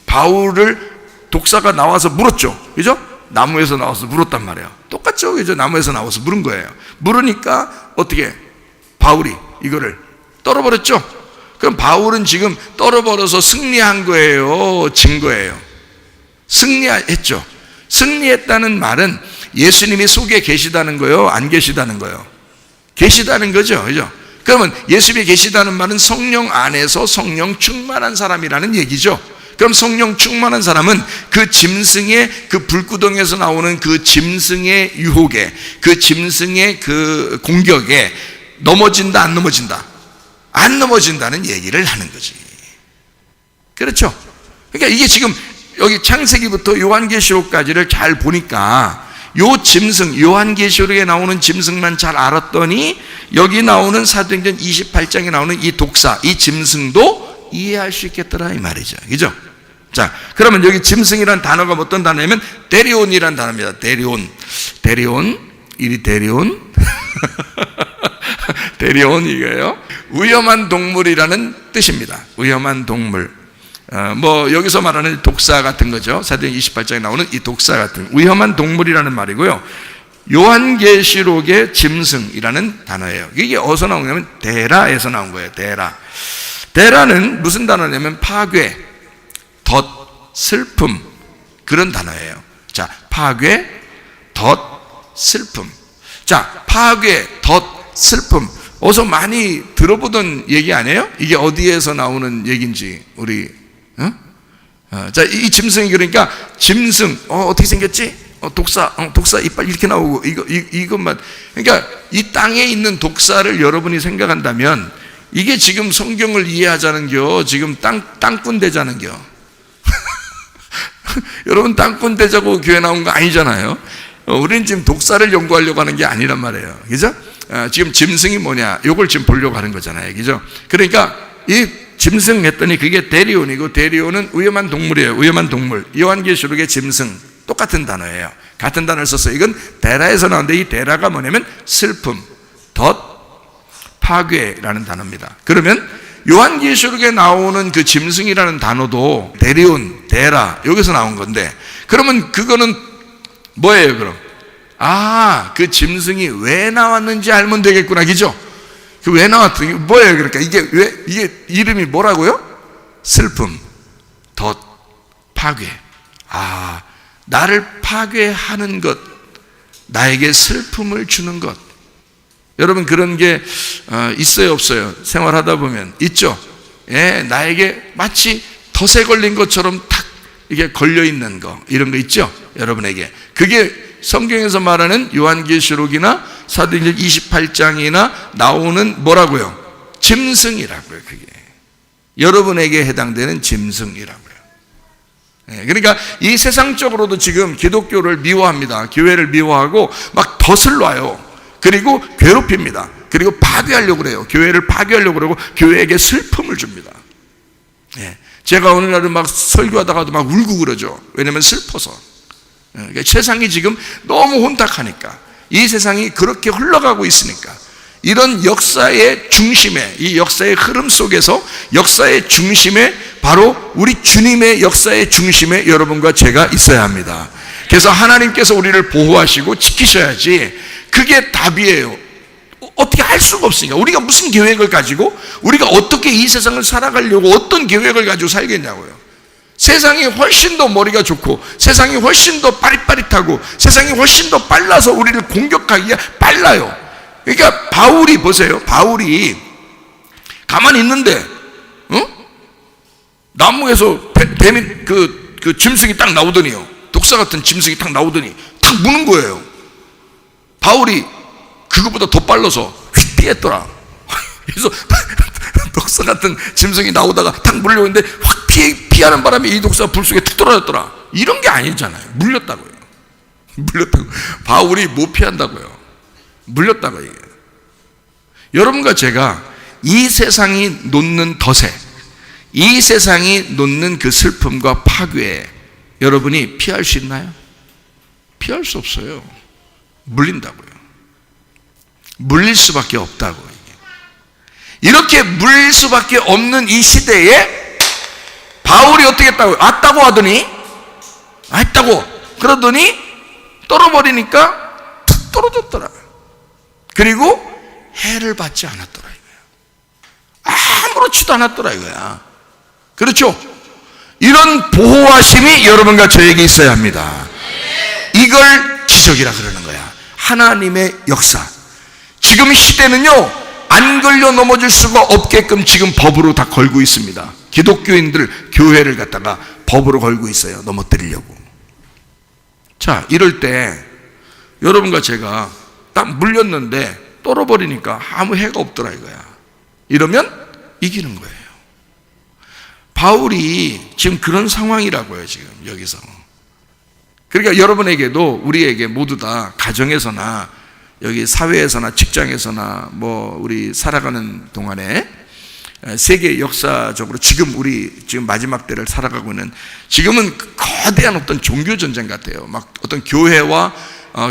바울을 독사가 나와서 물었죠. 그죠? 나무에서 나와서 물었단 말이에요. 똑같죠? 그죠? 나무에서 나와서 물은 거예요. 물으니까 어떻게? 바울이 이거를 떨어버렸죠? 그럼 바울은 지금 떨어버려서 승리한 거예요? 진 거예요? 승리했죠. 승리했다는 말은 예수님이 속에 계시다는 거예요? 안 계시다는 거예요? 계시다는 거죠. 그죠? 그러면 예수님이 계시다는 말은 성령 안에서 성령 충만한 사람이라는 얘기죠. 그럼 성령 충만한 사람은 그 짐승의 그 불구덩이에서 나오는 그 짐승의 유혹에, 그 짐승의 그 공격에 넘어진다, 안 넘어진다? 안 넘어진다는 얘기를 하는 거지. 그렇죠? 그러니까 이게 지금 여기 창세기부터 요한계시록까지를 잘 보니까 요 짐승, 요한계시록에 나오는 짐승만 잘 알았더니 여기 나오는 사도행전 28장에 나오는 이 독사, 이 짐승도 이해할 수 있겠더라 이 말이죠. 그죠? 자, 그러면 여기 짐승이란 단어가 어떤 단어냐면 데리온이란 단어입니다. 데리온, 이리 데리온 데리온 이거예요. 위험한 동물이라는 뜻입니다. 위험한 동물. 뭐 여기서 말하는 독사 같은 거죠. 사도행전 28장에 나오는 이 독사 같은 위험한 동물이라는 말이고요. 요한계시록의 짐승이라는 단어예요. 이게 어디서 나오냐면 데라에서 나온 거예요. 데라는 무슨 단어냐면 파괴, 덫, 슬픔, 그런 단어예요. 자, 파괴, 덫, 슬픔. 자, 파괴, 덫, 슬픔. 어서 많이 들어보던 얘기 아니에요? 이게 어디에서 나오는 얘기인지 우리 자, 이 짐승이 그러니까 짐승 어떻게 생겼지? 독사 이빨 이렇게 나오고 이것만. 그러니까 이 땅에 있는 독사를 여러분이 생각한다면 이게 지금 성경을 이해하자는겨, 지금 땅꾼 되자는겨. 여러분 땅꾼 되자고 교회 나온 거 아니잖아요. 우리는 지금 독사를 연구하려고 하는 게 아니란 말이에요. 그죠? 지금 짐승이 뭐냐, 이걸 지금 보려고 하는 거잖아요. 그죠? 그러니까 이 짐승 했더니 그게 데리온이고, 데리온은 위험한 동물이에요. 위험한 동물. 요한계시록의 짐승 똑같은 단어예요. 같은 단어를 썼어요. 이건 데라에서 나오는데 이 데라가 뭐냐면 슬픔, 덫, 파괴라는 단어입니다. 그러면 요한계시록에 나오는 그 짐승이라는 단어도 데리온, 데라 여기서 나온 건데, 그러면 그거는 뭐예요 그럼? 그 짐승이 왜 나왔는지 알면 되겠구나, 그죠? 그 왜 나왔던 게 뭐예요? 그러니까 이게 이름이 뭐라고요? 슬픔, 덫, 파괴. 나를 파괴하는 것, 나에게 슬픔을 주는 것. 여러분 그런 게 있어요, 없어요? 생활하다 보면 있죠. 예, 나에게 마치 덫에 걸린 것처럼 탁 이게 걸려 있는 거, 이런 거 있죠, 여러분에게. 그게 성경에서 말하는 요한계시록이나 사도행전 28장이나 나오는 뭐라고요? 짐승이라고요. 그게 여러분에게 해당되는 짐승이라고요. 그러니까 이 세상적으로도 지금 기독교를 미워합니다. 교회를 미워하고 막 덫을 놔요. 그리고 괴롭힙니다. 그리고 파괴하려고 그래요. 교회를 파괴하려고 그러고 교회에게 슬픔을 줍니다. 제가 어느 날은 막 설교하다가도 막 울고 그러죠. 왜냐하면 슬퍼서. 그러니까 세상이 지금 너무 혼탁하니까, 이 세상이 그렇게 흘러가고 있으니까, 이런 역사의 중심에, 이 역사의 흐름 속에서 역사의 중심에 바로 우리 주님의 역사의 중심에 여러분과 제가 있어야 합니다. 그래서 하나님께서 우리를 보호하시고 지키셔야지 그게 답이에요. 어떻게 할 수가 없으니까. 우리가 무슨 계획을 가지고, 우리가 어떻게 이 세상을 살아가려고 어떤 계획을 가지고 살겠냐고요. 세상이 훨씬 더 머리가 좋고, 세상이 훨씬 더 빠릿빠릿하고, 세상이 훨씬 더 빨라서 우리를 공격하기가 빨라요. 그러니까 바울이 보세요. 바울이 가만히 있는데 나무에서 뱀이 그 짐승이 딱 나오더니요, 독사 같은 짐승이 딱 나오더니 탁 무는 거예요. 바울이 그것보다 더 빨라서 휙 피했더라. 그래서 독사 같은 짐승이 나오다가 탁 물려고 했는데 확 피하는 바람에 이 독사가 불 속에 툭 떨어졌더라. 이런 게 아니잖아요. 물렸다고요. 바울이 못 피한다고요. 물렸다고 얘기해요. 여러분과 제가 이 세상이 놓는 덫에, 이 세상이 놓는 그 슬픔과 파괴에 여러분이 피할 수 있나요? 피할 수 없어요. 물린다고요. 물릴 수밖에 없다고. 이렇게 물릴 수밖에 없는 이 시대에 바울이 어떻게 했다고? 왔다고 하더니, 왔다고 그러더니 떨어버리니까 툭 떨어졌더라. 그리고 해를 받지 않았더라 이거야. 아무렇지도 않았더라 이거야. 그렇죠? 이런 보호하심이 여러분과 저에게 있어야 합니다. 이걸 기적이라 그러는 거야. 하나님의 역사. 지금 시대는요, 안 걸려 넘어질 수가 없게끔 지금 법으로 다 걸고 있습니다. 기독교인들 교회를 갖다가 법으로 걸고 있어요. 넘어뜨리려고. 자, 이럴 때 여러분과 제가 딱 물렸는데 떨어버리니까 아무 해가 없더라 이거야. 이러면 이기는 거예요. 바울이 지금 그런 상황이라고요. 지금 여기서. 그러니까 여러분에게도, 우리에게 모두 다 가정에서나 여기 사회에서나 직장에서나 뭐 우리 살아가는 동안에 세계 역사적으로 우리 지금 마지막 때를 살아가고 있는, 지금은 거대한 어떤 종교 전쟁 같아요. 막 어떤 교회와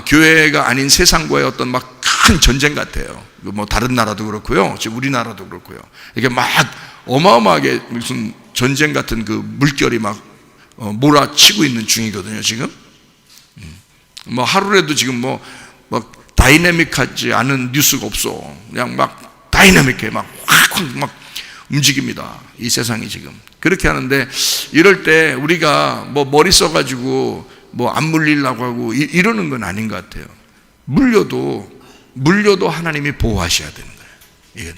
교회가 아닌 세상과의 어떤 막 큰 전쟁 같아요. 뭐 다른 나라도 그렇고요, 지금 우리나라도 그렇고요. 이게 막 어마어마하게 무슨 전쟁 같은 그 물결이 막 몰아치고 있는 중이거든요. 지금 뭐 하루라도 지금 뭐 다이내믹하지 않은 뉴스가 없어. 그냥 막 다이내믹해, 막 확 막 움직입니다. 이 세상이 지금 그렇게 하는데, 이럴 때 우리가 뭐 머리 써가지고 뭐 안 물리려고 하고 이러는 건 아닌 것 같아요. 물려도 하나님이 보호하셔야 되는 거예요.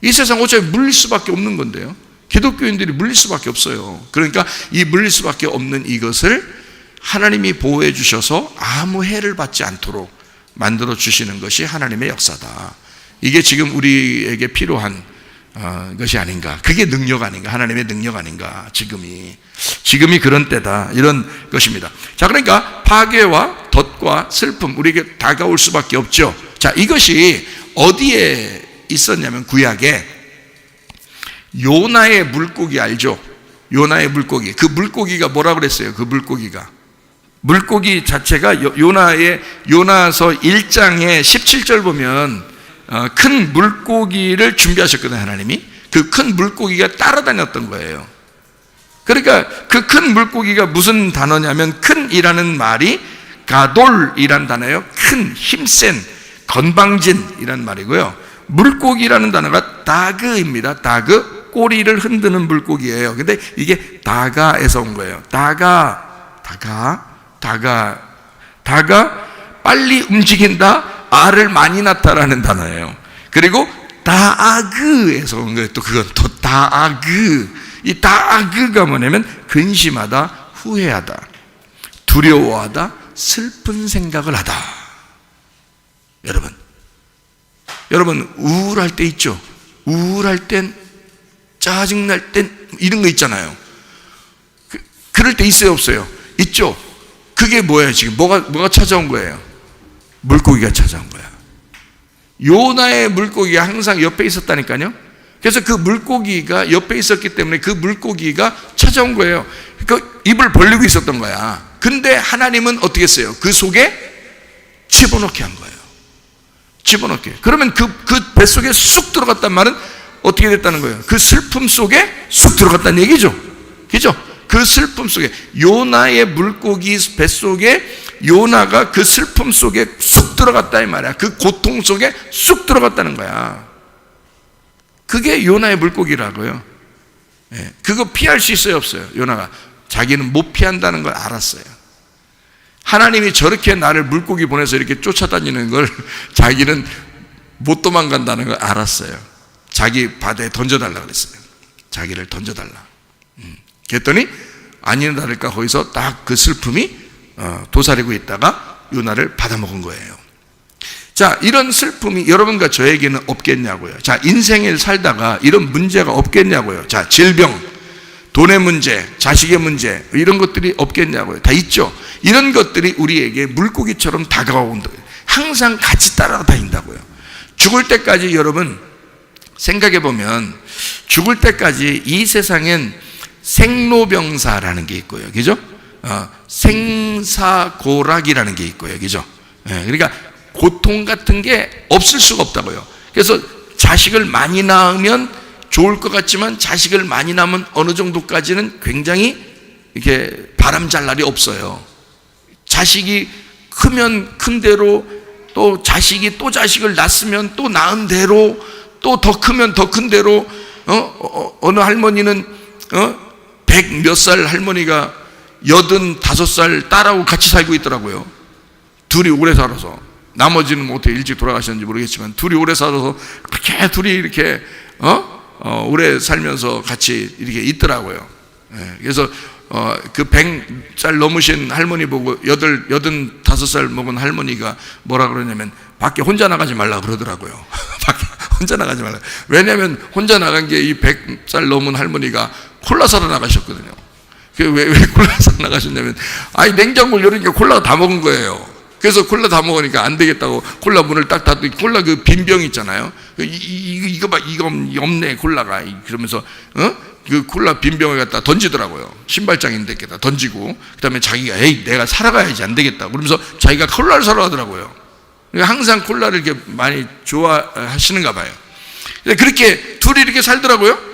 이 세상 어차피 물릴 수밖에 없는 건데요. 기독교인들이 물릴 수밖에 없어요. 그러니까 이 물릴 수밖에 없는 이것을 하나님이 보호해 주셔서 아무 해를 받지 않도록 만들어 주시는 것이 하나님의 역사다. 이게 지금 우리에게 필요한 것이 아닌가. 그게 능력 아닌가. 하나님의 능력 아닌가. 지금이 그런 때다, 이런 것입니다. 자, 그러니까 파괴와 덫과 슬픔, 우리에게 다가올 수밖에 없죠. 자, 이것이 어디에 있었냐면 구약에 요나의 물고기 알죠? 요나의 물고기. 그 물고기가 뭐라 그랬어요? 그 물고기 자체가 요나서 1장에 17절 보면 큰 물고기를 준비하셨거든요. 하나님이 그 큰 물고기가 따라다녔던 거예요. 그러니까 그 큰 물고기가 무슨 단어냐면, 큰이라는 말이 가돌이란 단어예요. 큰, 힘센, 건방진이란 말이고요. 물고기라는 단어가 다그입니다. 다그, 꼬리를 흔드는 물고기예요. 근데 이게 다가에서 온 거예요. 다가 빨리 움직인다, 알을 많이 낳다라는 단어예요. 그리고 다아그에서 온 거예요. 또 그건 또 다아그. 이 다아그가 뭐냐면 근심하다, 후회하다, 두려워하다, 슬픈 생각을 하다. 여러분 우울할 때 있죠? 우울할 땐, 짜증날 땐 이런 거 있잖아요. 그럴 때 있어요, 없어요? 있죠? 그게 뭐예요? 지금 뭐가 찾아온 거예요? 물고기가 찾아온 거야. 요나의 물고기가 항상 옆에 있었다니까요. 그래서 그 물고기가 옆에 있었기 때문에 그 물고기가 찾아온 거예요. 그 입을 벌리고 있었던 거야. 근데 하나님은 어떻게 했어요? 그 속에 집어넣게 한 거예요. 집어넣게. 그러면 그 뱃속에 쑥 들어갔단 말은 어떻게 됐다는 거예요? 그 슬픔 속에 쑥 들어갔다는 얘기죠. 그죠? 그 슬픔 속에, 요나의 물고기 뱃속에 요나가 그 슬픔 속에 쑥 들어갔다 이 말이야. 그 고통 속에 쑥 들어갔다는 거야. 그게 요나의 물고기라고요. 그거 피할 수 있어요, 없어요? 요나가 자기는 못 피한다는 걸 알았어요. 하나님이 저렇게 나를 물고기 보내서 이렇게 쫓아다니는 걸 자기는 못 도망간다는 걸 알았어요. 자기 바다에 던져달라 그랬어요. 자기를 던져달라. 그랬더니 아니나 다를까 거기서 딱 그 슬픔이 도사리고 있다가 요나를 받아먹은 거예요. 자, 이런 슬픔이 여러분과 저에게는 없겠냐고요. 자, 인생을 살다가 이런 문제가 없겠냐고요. 자, 질병, 돈의 문제, 자식의 문제, 이런 것들이 없겠냐고요. 다 있죠. 이런 것들이 우리에게 물고기처럼 다가온다. 항상 같이 따라다닌다고요. 죽을 때까지, 여러분 생각해 보면 죽을 때까지 이 세상엔 생로병사라는 게 있고요. 그죠? 생사고락이라는 게 있고요. 그죠? 그러니까 고통 같은 게 없을 수가 없다고요. 그래서 자식을 많이 낳으면 좋을 것 같지만, 자식을 많이 낳으면 어느 정도까지는 굉장히 이렇게 바람 잘 날이 없어요. 자식이 크면 큰 대로, 또 자식이 또 자식을 낳았으면 또 낳은 대로, 또 더 크면 더 큰 대로, 어느 할머니는 100 몇 살 할머니가 85살 딸하고 같이 살고 있더라고요. 둘이 오래 살아서. 나머지는 뭐 어떻게 일찍 돌아가셨는지 모르겠지만 둘이 오래 살아서 그렇게 둘이 이렇게 오래 살면서 같이 이렇게 있더라고요. 그래서 그 100살 넘으신 할머니 보고 85살 먹은 할머니가 뭐라 그러냐면 밖에 혼자 나가지 말라 그러더라고요. 밖에 혼자 나가지 말라. 왜냐하면 혼자 나간 게 이 100살 넘은 할머니가 콜라 사러 나가셨거든요. 왜 콜라 사러 나가셨냐면 냉장고를 열으니까 콜라가 다 먹은 거예요. 그래서 콜라 다 먹으니까 안 되겠다고 콜라 문을 딱 닫고, 콜라 그 빈 병 있잖아요. 이거 봐, 이거 없네 콜라가. 그러면서 그 콜라 빈 병을 갖다 던지더라고요. 신발장인데다가 던지고, 그 다음에 자기가 내가 살아가야지 안 되겠다 그러면서 자기가 콜라를 사러 가더라고요. 항상 콜라를 이렇게 많이 좋아하시는가 봐요. 그렇게 둘이 이렇게 살더라고요.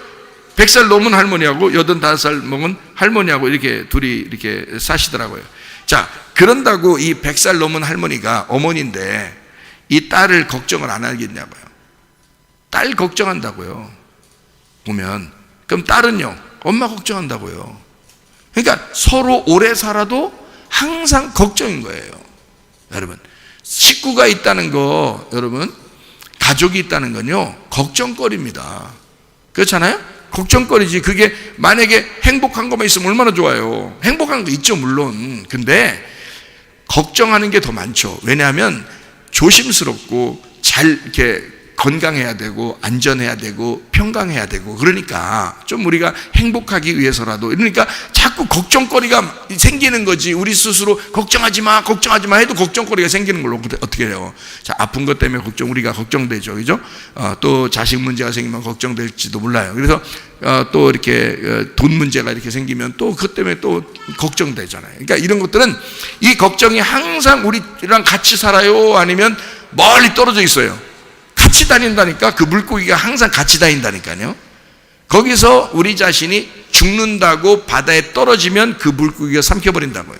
100살 넘은 할머니하고 85살 먹은 할머니하고 이렇게 둘이 이렇게 사시더라고요. 자, 그런다고 이 100살 넘은 할머니가 어머니인데 이 딸을 걱정을 안 하겠냐고요. 딸 걱정한다고요. 보면. 그럼 딸은요, 엄마 걱정한다고요. 그러니까 서로 오래 살아도 항상 걱정인 거예요. 여러분, 식구가 있다는 거, 여러분, 가족이 있다는 건요, 걱정거리입니다. 그렇잖아요? 걱정거리지. 그게 만약에 행복한 것만 있으면 얼마나 좋아요. 행복한 거 있죠, 물론. 근데 걱정하는 게 더 많죠. 왜냐하면 조심스럽고 잘 이렇게 건강해야 되고 안전해야 되고 평강해야 되고, 그러니까 좀 우리가 행복하기 위해서라도, 그러니까 자꾸 걱정거리가 생기는 거지. 우리 스스로 걱정하지 마 해도 걱정거리가 생기는 걸로 어떻게 해요? 자, 아픈 것 때문에 우리가 걱정되죠, 그죠? 또 자식 문제가 생기면 걱정될지도 몰라요. 그래서 또 이렇게 돈 문제가 이렇게 생기면 또 그것 때문에 또 걱정되잖아요. 그러니까 이런 것들은, 이 걱정이 항상 우리랑 같이 살아요, 아니면 멀리 떨어져 있어요? 같이 다닌다니까. 그 물고기가 항상 같이 다닌다니까요. 거기서 우리 자신이 죽는다고 바다에 떨어지면 그 물고기가 삼켜버린다고요.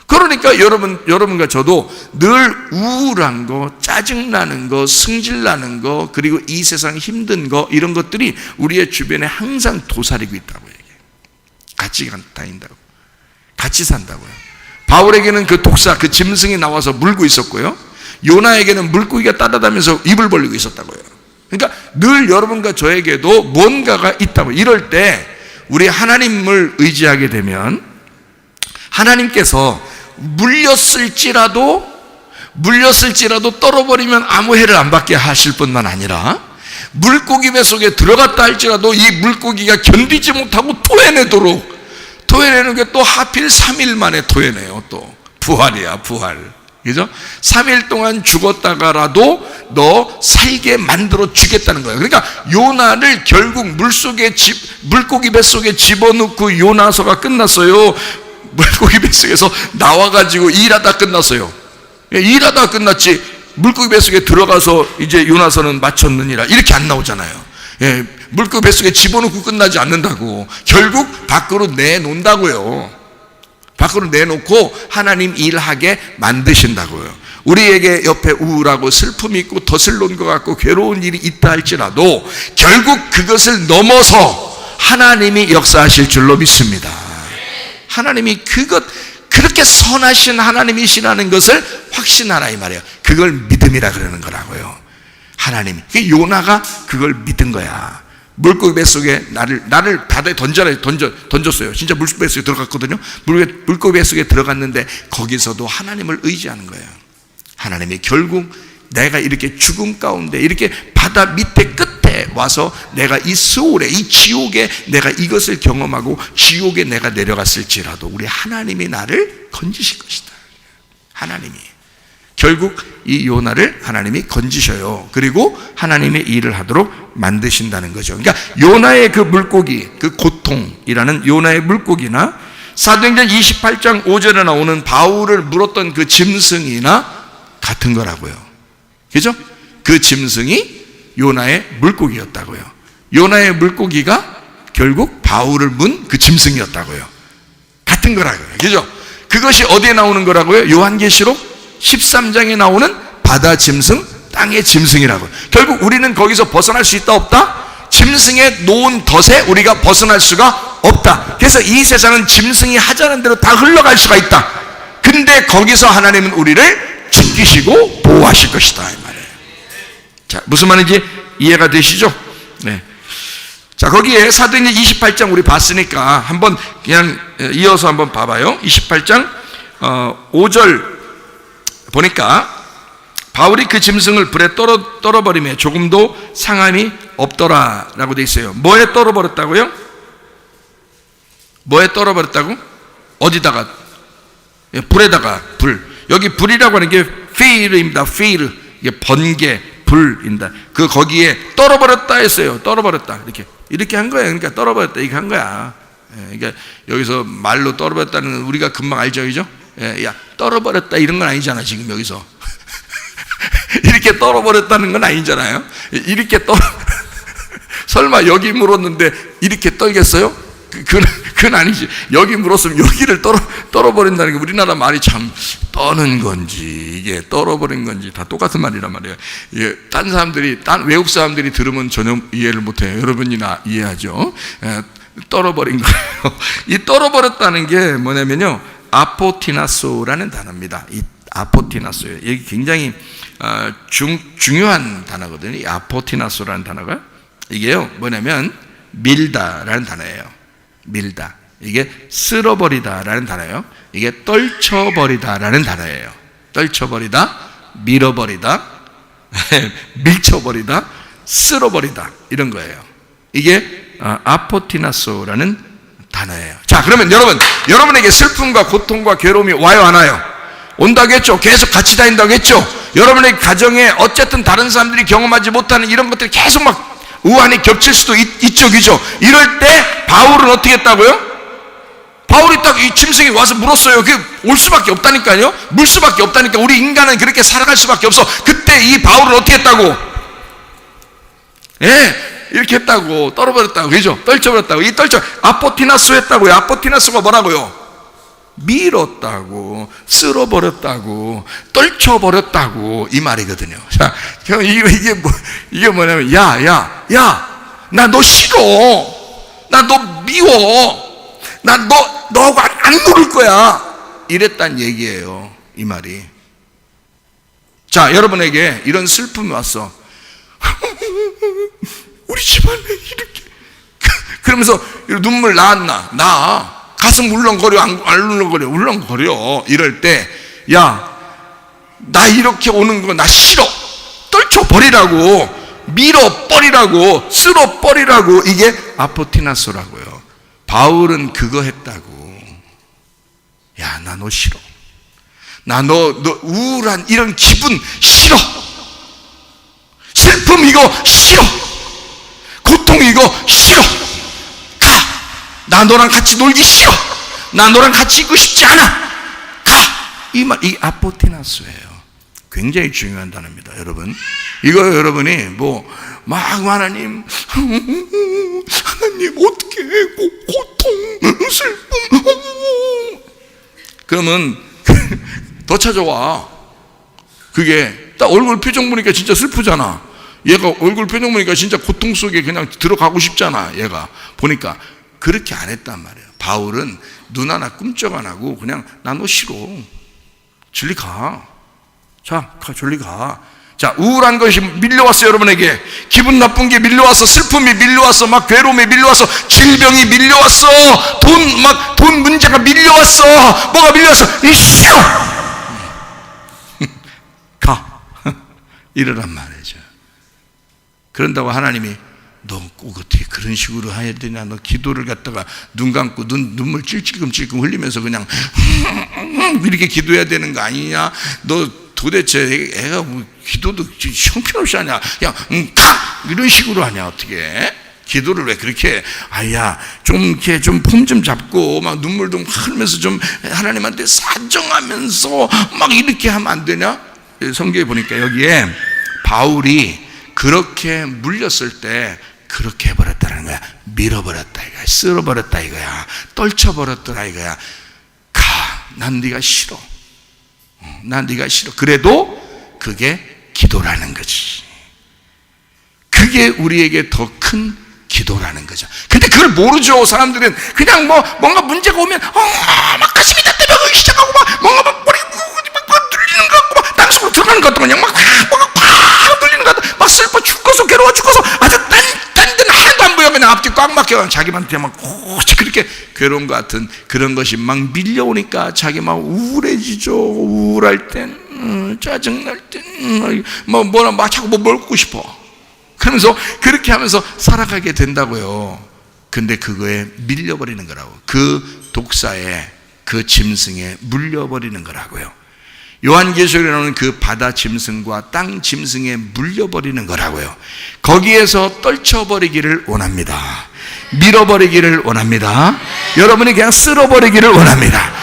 그러니까 여러분과 저도 늘 우울한 거, 짜증나는 거, 승질나는 거, 그리고 이 세상 힘든 거, 이런 것들이 우리의 주변에 항상 도사리고 있다고요. 같이 다닌다고, 같이 산다고요. 바울에게는 그 독사, 그 짐승이 나와서 물고 있었고요, 요나에게는 물고기가 따뜻하면서 입을 벌리고 있었다고요. 그러니까 늘 여러분과 저에게도 뭔가가 있다고. 이럴 때 우리 하나님을 의지하게 되면 하나님께서 물렸을지라도 떨어버리면 아무 해를 안 받게 하실 뿐만 아니라, 물고기 뱃속에 들어갔다 할지라도 이 물고기가 견디지 못하고 토해내는 게 또 하필 3일 만에 토해내요. 또 부활이야, 부활. 그죠? 3일 동안 죽었다가라도 너 살게 만들어 주겠다는 거예요. 그러니까 요나를 결국 물고기 뱃속에 집어넣고 요나서가 끝났어요. 물고기 뱃속에서 나와가지고 일하다 끝났어요. 일하다 끝났지, 물고기 뱃속에 들어가서 이제 요나서는 마쳤느니라 이렇게 안 나오잖아요. 물고기 뱃속에 집어넣고 끝나지 않는다고. 결국 밖으로 내놓는다고요. 밖으로 내놓고 하나님 일하게 만드신다고요. 우리에게 옆에 우울하고 슬픔이 있고 덫을 놓은 것 같고 괴로운 일이 있다 할지라도 결국 그것을 넘어서 하나님이 역사하실 줄로 믿습니다. 하나님이 그렇게 선하신 하나님이시라는 것을 확신하라 이 말이에요. 그걸 믿음이라 그러는 거라고요. 하나님이. 요나가 그걸 믿은 거야. 물고기 뱃속에 나를 바다에 던졌어요. 진짜 물고기 뱃속에 들어갔거든요. 물고기 뱃속에 들어갔는데 거기서도 하나님을 의지하는 거예요. 하나님이 결국 내가 이렇게 죽음 가운데, 이렇게 바다 밑에 끝에 와서 내가 이 스올에, 이 지옥에 내가 이것을 경험하고 지옥에 내가 내려갔을지라도 우리 하나님이 나를 건지실 것이다. 하나님이 결국 이 요나를 하나님이 건지셔요. 그리고 하나님의 일을 하도록 만드신다는 거죠. 그러니까 요나의 그 물고기, 그 고통이라는 요나의 물고기나 사도행전 28장 5절에 나오는 바울을 물었던 그 짐승이나 같은 거라고요. 그죠? 그 짐승이 요나의 물고기였다고요. 요나의 물고기가 결국 바울을 문 그 짐승이었다고요. 같은 거라고요. 그죠? 그것이 어디에 나오는 거라고요? 요한계시록 13장에 나오는 바다 짐승, 땅의 짐승이라고. 결국 우리는 거기서 벗어날 수 있다 없다? 짐승의 놓은 덫에 우리가 벗어날 수가 없다. 그래서 이 세상은 짐승이 하자는 대로 다 흘러갈 수가 있다. 근데 거기서 하나님은 우리를 지키시고 보호하실 것이다 이 말이에요. 자, 무슨 말인지 이해가 되시죠? 네. 자, 거기에 사도행전 28장 우리 봤으니까 한번 그냥 이어서 한번 봐봐요. 28장 5절 보니까 바울이 그 짐승을 불에 떨어버리며 조금도 상함이 없더라 라고 돼 있어요. 뭐에 떨어버렸다고요? 뭐에 떨어버렸다고? 어디다가? 불에다가. 불. 여기 불이라고 하는 게 페이르입니다. 페이르. 이게 번개, 불입니다. 그 거기에 떨어버렸다 했어요. 떨어버렸다. 이렇게 한 거예요. 그러니까 떨어버렸다 이렇게 한 거야. 그러니까 여기서 말로 떨어버렸다는 우리가 금방 알죠, 그죠? 야, 떨어버렸다 이런 건 아니잖아 지금 여기서. 이렇게 떨어버렸다는 건 아니잖아요. 이렇게 설마 여기 물었는데 이렇게 떨겠어요? 그건 아니지. 여기 물었으면 여기를 떨어버린다는 게 우리나라 말이 참 떠는 건지 이게 떨어버린 건지 다 똑같은 말이란 말이에요. 딴 사람들이, 외국 사람들이 들으면 전혀 이해를 못해요. 여러분이나 이해하죠? 떨어버린 거예요. 이 떨어버렸다는 게 뭐냐면요, 아포티나소라는 단어입니다. 이 아포티나소예요. 이게 굉장히 중요한 단어거든요. 이 아포티나소라는 단어가 이게요 뭐냐면 밀다라는 단어예요. 밀다. 이게 쓸어버리다라는 단어예요. 이게 떨쳐버리다라는 단어예요. 떨쳐버리다, 밀어버리다, 밀쳐버리다, 쓸어버리다 이런 거예요. 이게 아포티나소라는 단어예요. 자, 그러면 여러분에게 슬픔과 고통과 괴로움이 와요, 안 와요? 온다고 했죠. 계속 같이 다닌다고 했죠. 여러분의 가정에 어쨌든 다른 사람들이 경험하지 못하는 이런 것들이 계속 막 우환이 겹칠 수도 있죠, 그죠? 이럴 때 바울은 어떻게 했다고요? 바울이 딱 이 짐승이 와서 물었어요. 그게 올 수밖에 없다니까요. 물 수밖에 없다니까. 우리 인간은 그렇게 살아갈 수밖에 없어. 그때 이 바울은 어떻게 했다고? 이렇게 했다고. 떨어버렸다고, 그죠? 떨쳐버렸다고. 이 아포티나소 했다고요. 아포티나소가 뭐라고요? 밀었다고, 쓸어버렸다고, 떨쳐버렸다고 이 말이거든요. 자, 이게 뭐냐면 야, 나 너 싫어. 나 너 미워. 나 너하고 안 놀을 거야. 이랬단 얘기예요, 이 말이. 자, 여러분에게 이런 슬픔이 왔어. 우리 집안에 이렇게 그러면서 눈물 나 가슴 울렁거려 안 울렁거려? 울렁거려. 이럴 때 야, 나 이렇게 오는 거 나 싫어. 떨쳐버리라고, 밀어버리라고, 쓸어버리라고. 이게 아포티나소라고요. 바울은 그거 했다고. 야, 나 너 싫어. 나 너 우울한 이런 기분 싫어. 슬픔 이거 싫어. 고통 이거 싫어. 나 너랑 같이 놀기 싫어. 나 너랑 같이 있고 싶지 않아. 가. 이 말, 이 아포티나소예요. 굉장히 중요한 단어입니다, 여러분. 이거 여러분이 막 하나님 어떻게 고통, 슬픔, 그러면 더 찾아와. 그게 딱 얼굴 표정 보니까 진짜 슬프잖아. 얘가 얼굴 표정 보니까 진짜 고통 속에 그냥 들어가고 싶잖아. 얘가 보니까 그렇게 안 했단 말이에요. 바울은 눈 하나 꿈쩍 안 하고 그냥 나 너 싫어. 저리 가. 자, 저리 가. 자, 우울한 것이 밀려왔어요, 여러분에게. 기분 나쁜 게 밀려와서, 슬픔이 밀려와서, 막 괴로움이 밀려와서, 질병이 밀려왔어, 돈 문제가 밀려왔어, 뭐가 밀려왔어. 이 싫어. 가. 이러란 말이죠. 그런다고 하나님이 너 꼭 어떻게 그런 식으로 해야 되냐, 너 기도를 갖다가 눈 감고 눈물 찔찔끔찔끔 흘리면서 그냥 이렇게 기도해야 되는 거 아니냐? 너 도대체 애가 기도도 형편없이 하냐? 그냥 가! 이런 식으로 하냐? 어떻게? 기도를 왜 그렇게 아야 좀 이렇게 좀 폼 좀 잡고 막 눈물도 흘리면서 좀 하나님한테 사정하면서 막 이렇게 하면 안 되냐? 성경에 보니까 여기에 바울이 그렇게 물렸을 때 그렇게 해버렸다는 거야. 밀어버렸다 이거야. 쓸어버렸다 이거야. 떨쳐버렸더라 이거야. 가. 난 네가 싫어. 난 네가 싫어. 그래도 그게 기도라는 거지. 그게 우리에게 더 큰 기도라는 거죠. 근데 그걸 모르죠. 사람들은 그냥 뭔가 문제가 오면 막 가슴이 답답하고 시작하고 뭔가 머리 막 눌리는 것 같고 막 땅속으로 들어가는 것 같고 그냥 막 눌리는 것 같고 막 슬퍼 죽어서 괴로워 죽어서 아주 딴 데는 하나도 안 보여. 그냥 앞뒤 막혀. 자기한테 막 그렇게 괴로운 것 같은 그런 것이 막 밀려오니까 자기 막 우울해지죠. 우울할 땐, 짜증날 땐, 뭐나 막 자꾸 뭐 먹고 싶어. 그러면서 그렇게 하면서 살아가게 된다고요. 근데 그거에 밀려버리는 거라고. 그 독사에, 그 짐승에 물려버리는 거라고요. 요한계시록에 나오는 그 바다 짐승과 땅 짐승에 물려버리는 거라고요. 거기에서 떨쳐버리기를 원합니다. 밀어버리기를 원합니다. 여러분이 그냥 쓸어버리기를 원합니다.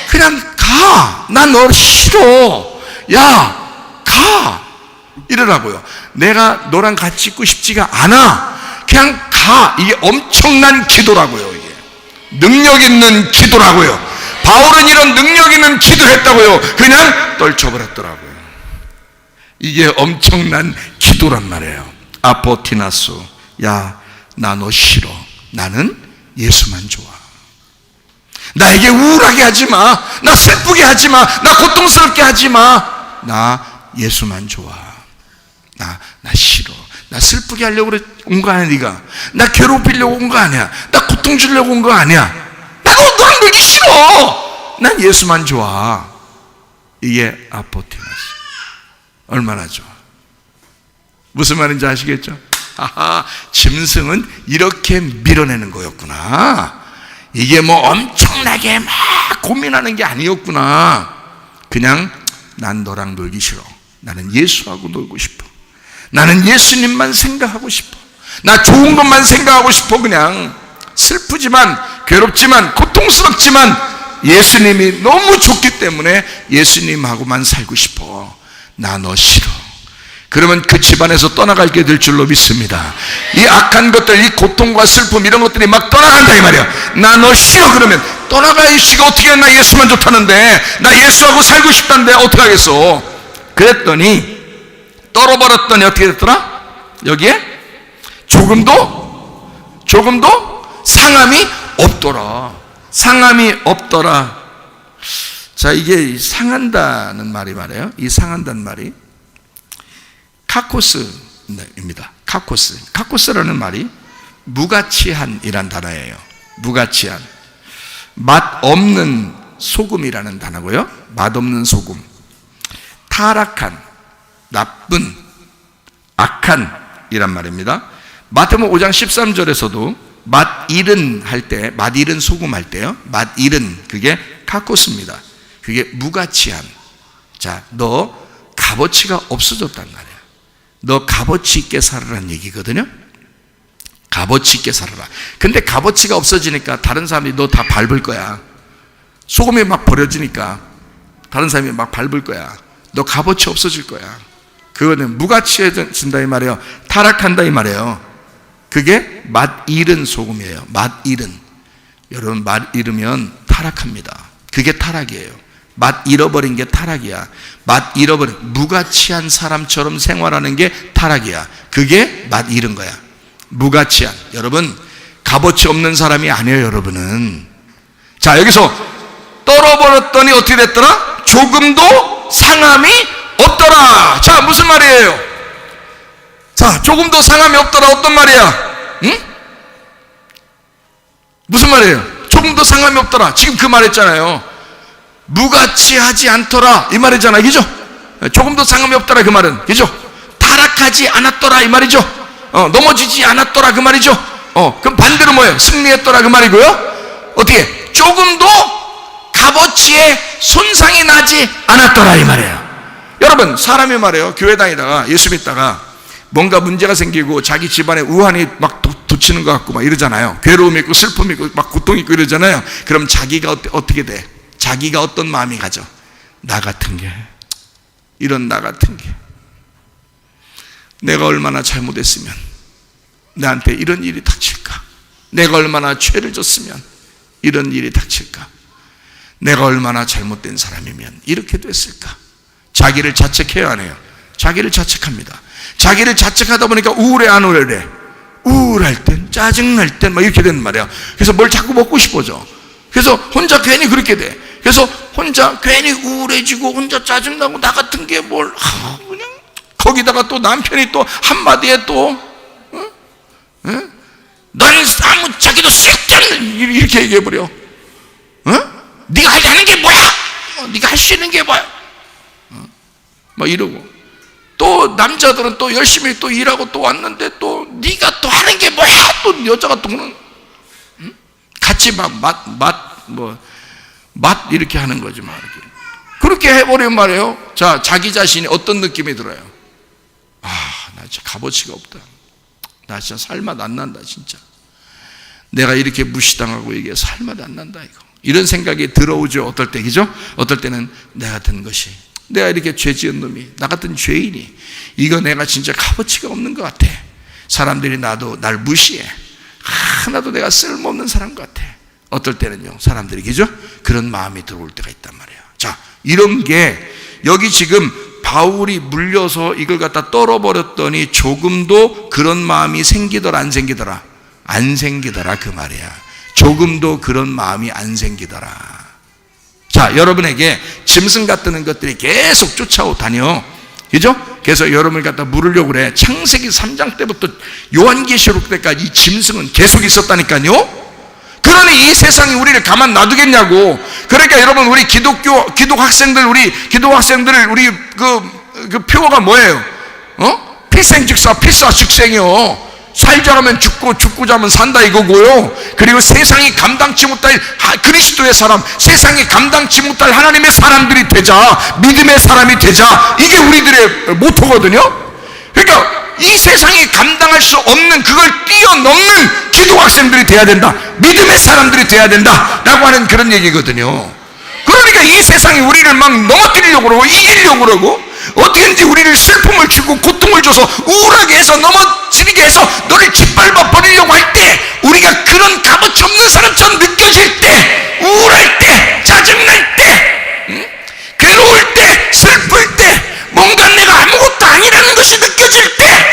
그냥 가. 난 너 싫어. 야, 가. 이러라고요. 내가 너랑 같이 있고 싶지가 않아. 그냥 가. 이게 엄청난 기도라고요. 이게 능력 있는 기도라고요. 바울은 이런 능력 있는 기도를 했다고요. 그냥 떨쳐버렸더라고요. 이게 엄청난 기도란 말이에요. 아포티나소, 야, 나 너 싫어. 나는 예수만 좋아. 나에게 우울하게 하지 마. 나 슬프게 하지 마. 나 고통스럽게 하지 마. 나 예수만 좋아. 나 싫어. 나 슬프게 하려고 온 거 아니야. 네가 나 괴롭히려고 온 거 아니야. 나 고통 주려고 온 거 아니야. 너랑 놀기 싫어. 난 예수만 좋아. 이게 아포티나스. 얼마나 좋아. 무슨 말인지 아시겠죠? 아하, 짐승은 이렇게 밀어내는 거였구나. 이게 뭐 엄청나게 막 고민하는 게 아니었구나. 그냥 난 너랑 놀기 싫어. 나는 예수하고 놀고 싶어. 나는 예수님만 생각하고 싶어. 나 좋은 것만 생각하고 싶어. 그냥 슬프지만 괴롭지만 고통스럽지만 예수님이 너무 좋기 때문에 예수님하고만 살고 싶어. 나 너 싫어. 그러면 그 집안에서 떠나가게 될 줄로 믿습니다. 이 악한 것들, 이 고통과 슬픔 이런 것들이 막 떠나간다 이 말이야. 나 너 싫어. 그러면 떠나가야 씨가 어떻게 해. 나 예수만 좋다는데, 나 예수하고 살고 싶다는데 어떻게 하겠어. 그랬더니 떨어버렸더니 어떻게 됐더라? 여기에 조금도 상함이 없더라. 상함이 없더라. 자, 이게 상한다는 말이 말이에요. 이 상한다는 말이 카코스입니다. 카코스라는 말이 무가치한이란 단어예요. 무가치한. 맛 없는 소금이라는 단어고요. 맛 없는 소금. 타락한, 나쁜, 악한이란 말입니다. 마태복음 5장 13절에서도 맛 잃은 할 때, 맛 잃은 소금 할 때요. 맛 잃은, 그게 카코스입니다. 그게 무가치한. 자, 너 값어치가 없어졌단 말이야. 너 값어치 있게 살아라는 얘기거든요. 값어치 있게 살아라. 근데 값어치가 없어지니까 다른 사람이 너 다 밟을 거야. 소금이 막 버려지니까 다른 사람이 막 밟을 거야. 너 값어치 없어질 거야. 그거는 무가치해진다 이 말이에요. 타락한다 이 말이에요. 그게 맛 잃은 소금이에요. 맛 잃은. 여러분, 맛 잃으면 타락합니다. 그게 타락이에요. 맛 잃어버린 게 타락이야. 맛 잃어버린, 무가치한 사람처럼 생활하는 게 타락이야. 그게 맛 잃은 거야. 무가치한. 여러분, 값어치 없는 사람이 아니에요, 여러분은. 자, 여기서 떨어버렸더니 어떻게 됐더라? 조금도 상함이 없더라. 자, 무슨 말이에요? 자, 조금도 상함이 없더라. 어떤 말이야? 응? 무슨 말이에요? 조금도 상함이 없더라. 지금 그 말했잖아요. 무가치하지 않더라 이 말이잖아요. 그죠? 조금도 상함이 없더라 그 말은. 그죠? 타락하지 않았더라 이 말이죠. 넘어지지 않았더라 그 말이죠. 그럼 반대로 뭐예요? 승리했더라 그 말이고요. 어떻게? 조금도 값어치에 손상이 나지 않았더라 이 말이에요. 여러분, 사람이 말이에요. 교회 다니다가 예수 믿다가 뭔가 문제가 생기고 자기 집안에 우환이 막 돋치는 것 같고 막 이러잖아요. 괴로움이 있고 슬픔이 있고 막 고통이 있고 이러잖아요. 그럼 자기가 어떻게 돼? 자기가 어떤 마음이 가죠? 나 같은 게, 이런 나 같은 게, 내가 얼마나 잘못했으면 나한테 이런 일이 닥칠까? 내가 얼마나 죄를 졌으면 이런 일이 닥칠까? 내가 얼마나 잘못된 사람이면 이렇게 됐을까? 자기를 자책해야 하네요. 자기를 자책합니다. 자기를 자책하다 보니까 우울해 안 우울해? 우울할 땐, 짜증날 땐 막 이렇게 되는 말이야. 그래서 뭘 자꾸 먹고 싶어져. 그래서 혼자 괜히 그렇게 돼. 그래서 혼자 괜히 우울해지고 혼자 짜증나고 나 같은 게 뭘, 그냥 거기다가 또 남편이 또 한마디에 또 너는 아무짝에도 쓸데 없는, 이렇게 얘기해버려. 네가 하는 게 뭐야? 네가 할 수 있는 게 뭐야? 막 이러고. 또 남자들은 또 열심히 또 일하고 또 왔는데 또 네가 또 하는 게 뭐야? 또 여자가 또 같이 막 맛 이렇게 하는 거지 막 이렇게. 그렇게 해버리면 말이에요. 자, 자기 자신이 어떤 느낌이 들어요? 나 진짜 값어치가 없다. 나 진짜 살맛 안 난다 진짜. 내가 이렇게 무시당하고 이게 살맛 안 난다 이거. 이런 생각이 들어오죠. 어떨 때, 그죠? 어떨 때는 내 같은 것이, 내가 이렇게 죄 지은 놈이, 나 같은 죄인이, 이거 내가 진짜 값어치가 없는 것 같아. 사람들이 날 무시해. 하나도 내가 쓸모없는 사람 같아. 어떨 때는요, 사람들이, 그죠? 그런 마음이 들어올 때가 있단 말이에요. 자, 이런 게 여기 지금 바울이 물려서 이걸 갖다 떨어버렸더니 조금도 그런 마음이 생기더라, 안 생기더라? 안 생기더라, 그 말이야. 조금도 그런 마음이 안 생기더라. 자, 여러분에게 짐승 같은 것들이 계속 쫓아오다녀. 그죠? 그래서 여러분을 갖다 물으려고 그래. 창세기 3장 때부터 요한계시록 때까지 이 짐승은 계속 있었다니까요. 그러니 이 세상이 우리를 가만 놔두겠냐고. 그러니까 여러분, 우리 기독 학생들, 우리 그 표어가 뭐예요? 필생즉사, 필사즉생이요. 살자라면 죽고, 죽고자면 산다 이거고요. 그리고 세상이 감당치 못할 그리스도의 사람, 세상이 감당치 못할 하나님의 사람들이 되자, 믿음의 사람이 되자, 이게 우리들의 모토거든요. 그러니까 이 세상이 감당할 수 없는 그걸 뛰어넘는 기독학생들이 돼야 된다, 믿음의 사람들이 돼야 된다 라고 하는 그런 얘기거든요. 그러니까 이 세상이 우리를 막 넘어뜨리려고 그러고 이기려고 그러고 어떻게든지 우리를 슬픔을 주고 고통을 줘서 우울하게 해서 넘어지게 해서 너를 짓밟아 버리려고 할 때, 우리가 그런 값어치 없는 사람처럼 느껴질 때, 우울할 때, 짜증날 때, 괴로울 때, 슬플 때, 뭔가 내가 아무것도 아니라는 것이 느껴질 때,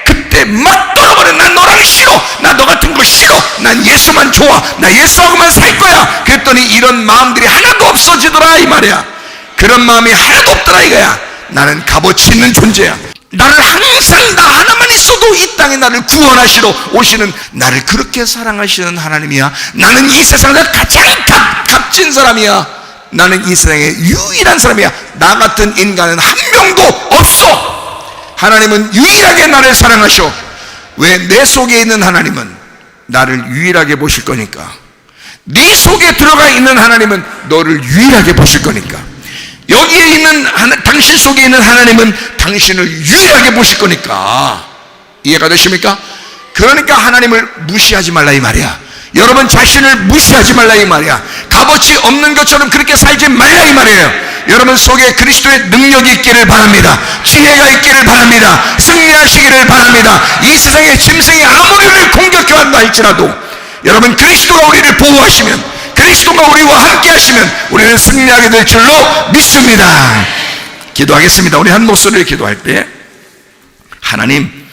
그때 막 떨어버려. 난 너랑 싫어, 나 너 같은 거 싫어, 난 예수만 좋아, 나 예수하고만 살 거야. 그랬더니 이런 마음들이 하나도 없어지더라 이 말이야. 그런 마음이 하나도 없더라 이거야. 나는 값어치 있는 존재야. 나를 항상 나 하나만 있어도 이 땅에 나를 구원하시러 오시는, 나를 그렇게 사랑하시는 하나님이야. 나는 이 세상에서 가장 값진 사람이야. 나는 이 세상의 유일한 사람이야. 나 같은 인간은 한 명도 없어. 하나님은 유일하게 나를 사랑하셔. 왜? 내 속에 있는 하나님은 나를 유일하게 보실 거니까. 네 속에 들어가 있는 하나님은 너를 유일하게 보실 거니까. 여기에 있는 당신 속에 있는 하나님은 당신을 유일하게 보실 거니까. 이해가 되십니까? 그러니까 하나님을 무시하지 말라 이 말이야. 여러분 자신을 무시하지 말라 이 말이야. 값어치 없는 것처럼 그렇게 살지 말라 이 말이에요. 여러분 속에 그리스도의 능력이 있기를 바랍니다. 지혜가 있기를 바랍니다. 승리하시기를 바랍니다. 이 세상의 짐승이 아무리 우리를 공격해왔다 할지라도 여러분, 그리스도가 우리를 보호하시면, 그리스도가 우리와 함께 하시면 우리는 승리하게 될 줄로 믿습니다. 기도하겠습니다. 우리 한 목소리를 기도할 때, 하나님,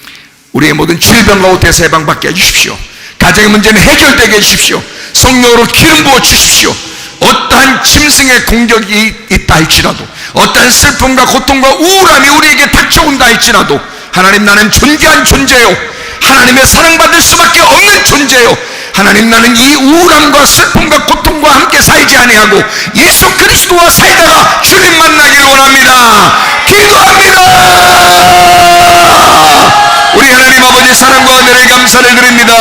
우리의 모든 질병과 오태에서 해방받게 해주십시오. 가정의 문제는 해결되게 해주십시오. 성령으로 기름 부어 주십시오. 어떠한 짐승의 공격이 있다 할지라도, 어떠한 슬픔과 고통과 우울함이 우리에게 닥쳐온다 할지라도, 하나님, 나는 존귀한 존재요, 하나님의 사랑받을 수밖에 없는 존재요, 하나님, 나는 이 우울함과 슬픔과 고통과 함께 살지 아니하고 예수 그리스도와 살다가 주님 만나기를 원합니다. 기도합니다. 우리 하나님 아버지 사랑과 은혜를 감사를 드립니다.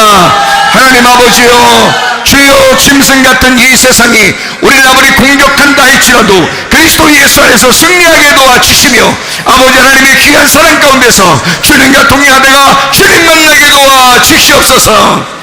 하나님 아버지요, 주여, 짐승 같은 이 세상이 우리를 아무리 공격한다 할지라도 그리스도 예수 안에서 승리하게 도와주시며, 아버지 하나님의 귀한 사랑 가운데서 주님과 동행하다가 주님 만나게 도와주시옵소서.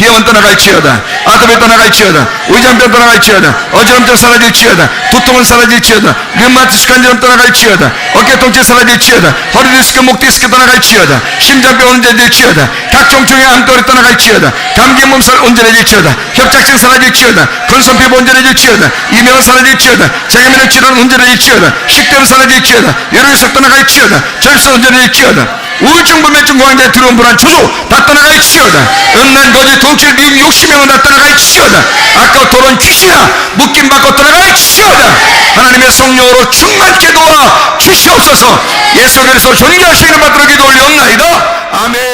비염은 떠나갈지어다, 아토피 떠나갈지어다, 위장병 떠나갈지어다, 어지럼증 사라질지어다, 두통은 사라질지어다, 류마티스 관절은 떠나갈지어다, 어깨 통증 사라질지어다, 허리 디스크, 목 디스크 떠나갈지어다, 심장병 온전해질지어다, 각종 중의 암돌이 떠나갈지어다, 감기 몸살 온전해질지어다, 협착증 사라질지어다, 건선피부 온전해질지어다, 이명은 사라질지어다, 장애면역 질환 온전해질지어다, 식도염 사라질지어다, 혈류석 떠나갈지어다, 절수 온전해질지어다, 우울증, 불면증, 공황장애, 두려움, 불안, 초조 다 떠나갈지어다, 음란, 거짓, 동칠, 미움, 욕심명은 다 떠나갈지어다, 아까 토론, 귀신아 묶임 받고 떠나갈지어다. 하나님의 성령으로 충만케 도와 주시옵소서. 예수 그리스도 존귀하시기를 받들어 기도 올리옵나이다. 아멘.